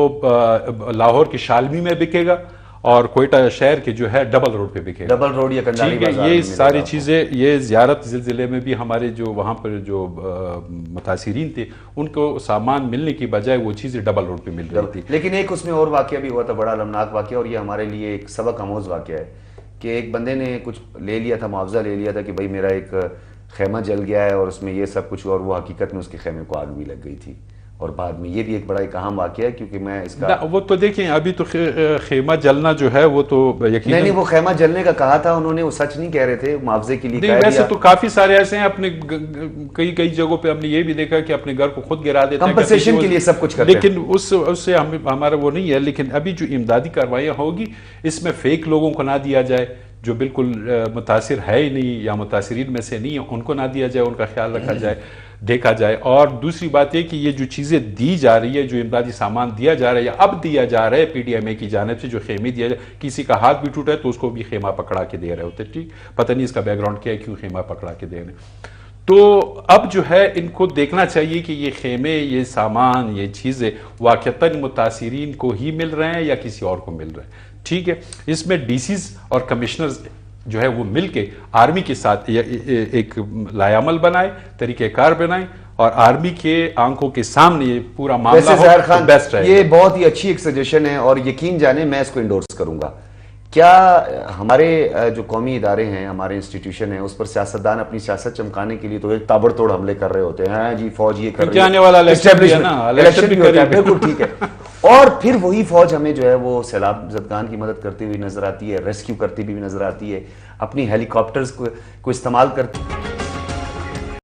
لاہور کی شالمی میں بکے گا اور کوئٹہ شہر کے جو ہے ڈبل روڈ پہ بکے گا. ڈبل روڈ یا کنڈالی بازار. یہ ساری چیزیں, یہ زیارت زلزلے میں بھی ہمارے جو وہاں پر جو متاثرین تھے ان کو سامان ملنے کی بجائے وہ چیزیں ڈبل روڈ پہ مل رہی تھی. لیکن ایک اس میں اور واقعہ بھی ہوا تھا, بڑا المناک واقعہ, اور یہ ہمارے لیے ایک سبق آموز واقعہ ہے کہ ایک بندے نے کچھ لے لیا تھا, معاوضہ لے لیا تھا کہ بھائی میرا ایک خیمہ جل گیا ہے اور اس میں یہ سب کچھ, اور وہ حقیقت میں اس کے خیمے کو آگ بھی لگ گئی تھی. اور بعد میں یہ بھی ایک بڑا ایک اہم واقعہ ہے کیونکہ میں اس کا وہ تو دیکھیں ابھی تو خیمہ جلنا جو ہے وہ تو یقیناً نہیں, وہ خیمہ جلنے کا کہا تھا انہوں نے, وہ سچ نہیں کہہ رہے تھے, معاوضے کے لیے نہیں. ویسے تو کافی سارے ایسے ہیں اپنے کئی جگہوں پہ ہم نے یہ بھی دیکھا کہ اپنے گھر کو خود گرا دیتے ہیں کمپنسیشن کے لیے سب کچھ کرتے ہیں, لیکن اس سے ہمارا وہ نہیں ہے. لیکن ابھی جو امدادی کارروائیاں ہوگی اس میں فیک لوگوں کو نہ دیا جائے جو بالکل متاثر ہے ہی نہیں یا متاثرین میں سے نہیں ہے, ان کو نہ دیا جائے, ان کا خیال رکھا جائے, دیکھا جائے. اور دوسری بات یہ کہ یہ جو چیزیں دی جا رہی ہے, جو امدادی سامان دیا جا رہا ہے یا اب دیا جا رہا ہے پی ڈی ایم اے کی جانب سے, جو خیمے دیا جائے, کسی کا ہاتھ بھی ٹوٹا ہے تو اس کو بھی خیمہ پکڑا کے دے رہے ہوتے. ٹھیک, پتہ نہیں اس کا بیک گراؤنڈ کیا ہے, کیوں خیمہ پکڑا کے دے رہے ہیں. تو اب جو ہے ان کو دیکھنا چاہیے کہ یہ خیمے, یہ سامان, یہ چیزیں واقعتاً متاثرین کو ہی مل رہے ہیں یا کسی اور کو مل رہے ہیں. ٹھیک ہے, اس میں ڈی سیز اور کمشنرز جو ہے وہ مل کے آرمی کے ساتھ ایک لائعمل بنائے، طریقہ کار بنائے اور آرمی کے آنکھوں کے سامنے یہ پورا معاملہ ہو تو بیسٹ رہے. یہ بہت ہی اچھی ایک سجیشن ہے اور یقین جانے میں اس کو انڈورس کروں گا. کیا ہمارے جو قومی ادارے ہیں، ہمارے انسٹیٹیوشن ہیں، اس پر سیاستدان اپنی سیاست چمکانے کے لیے تو ایک تابڑ توڑ حملے کر رہے ہوتے ہیں، جی فوج یہ کر رہی ہے، آنے والا الیکشن بھی ہے نا، الیکشن بھی ہوتا ہے، بالکل ٹھیک ہے. اور پھر وہی فوج ہمیں جو ہے وہ سیلاب زدگان کی مدد کرتی ہوئی نظر آتی ہے، ریسکیو کرتی بھی نظر آتی ہے، اپنی ہیلی کاپٹرز کو استعمال کرتی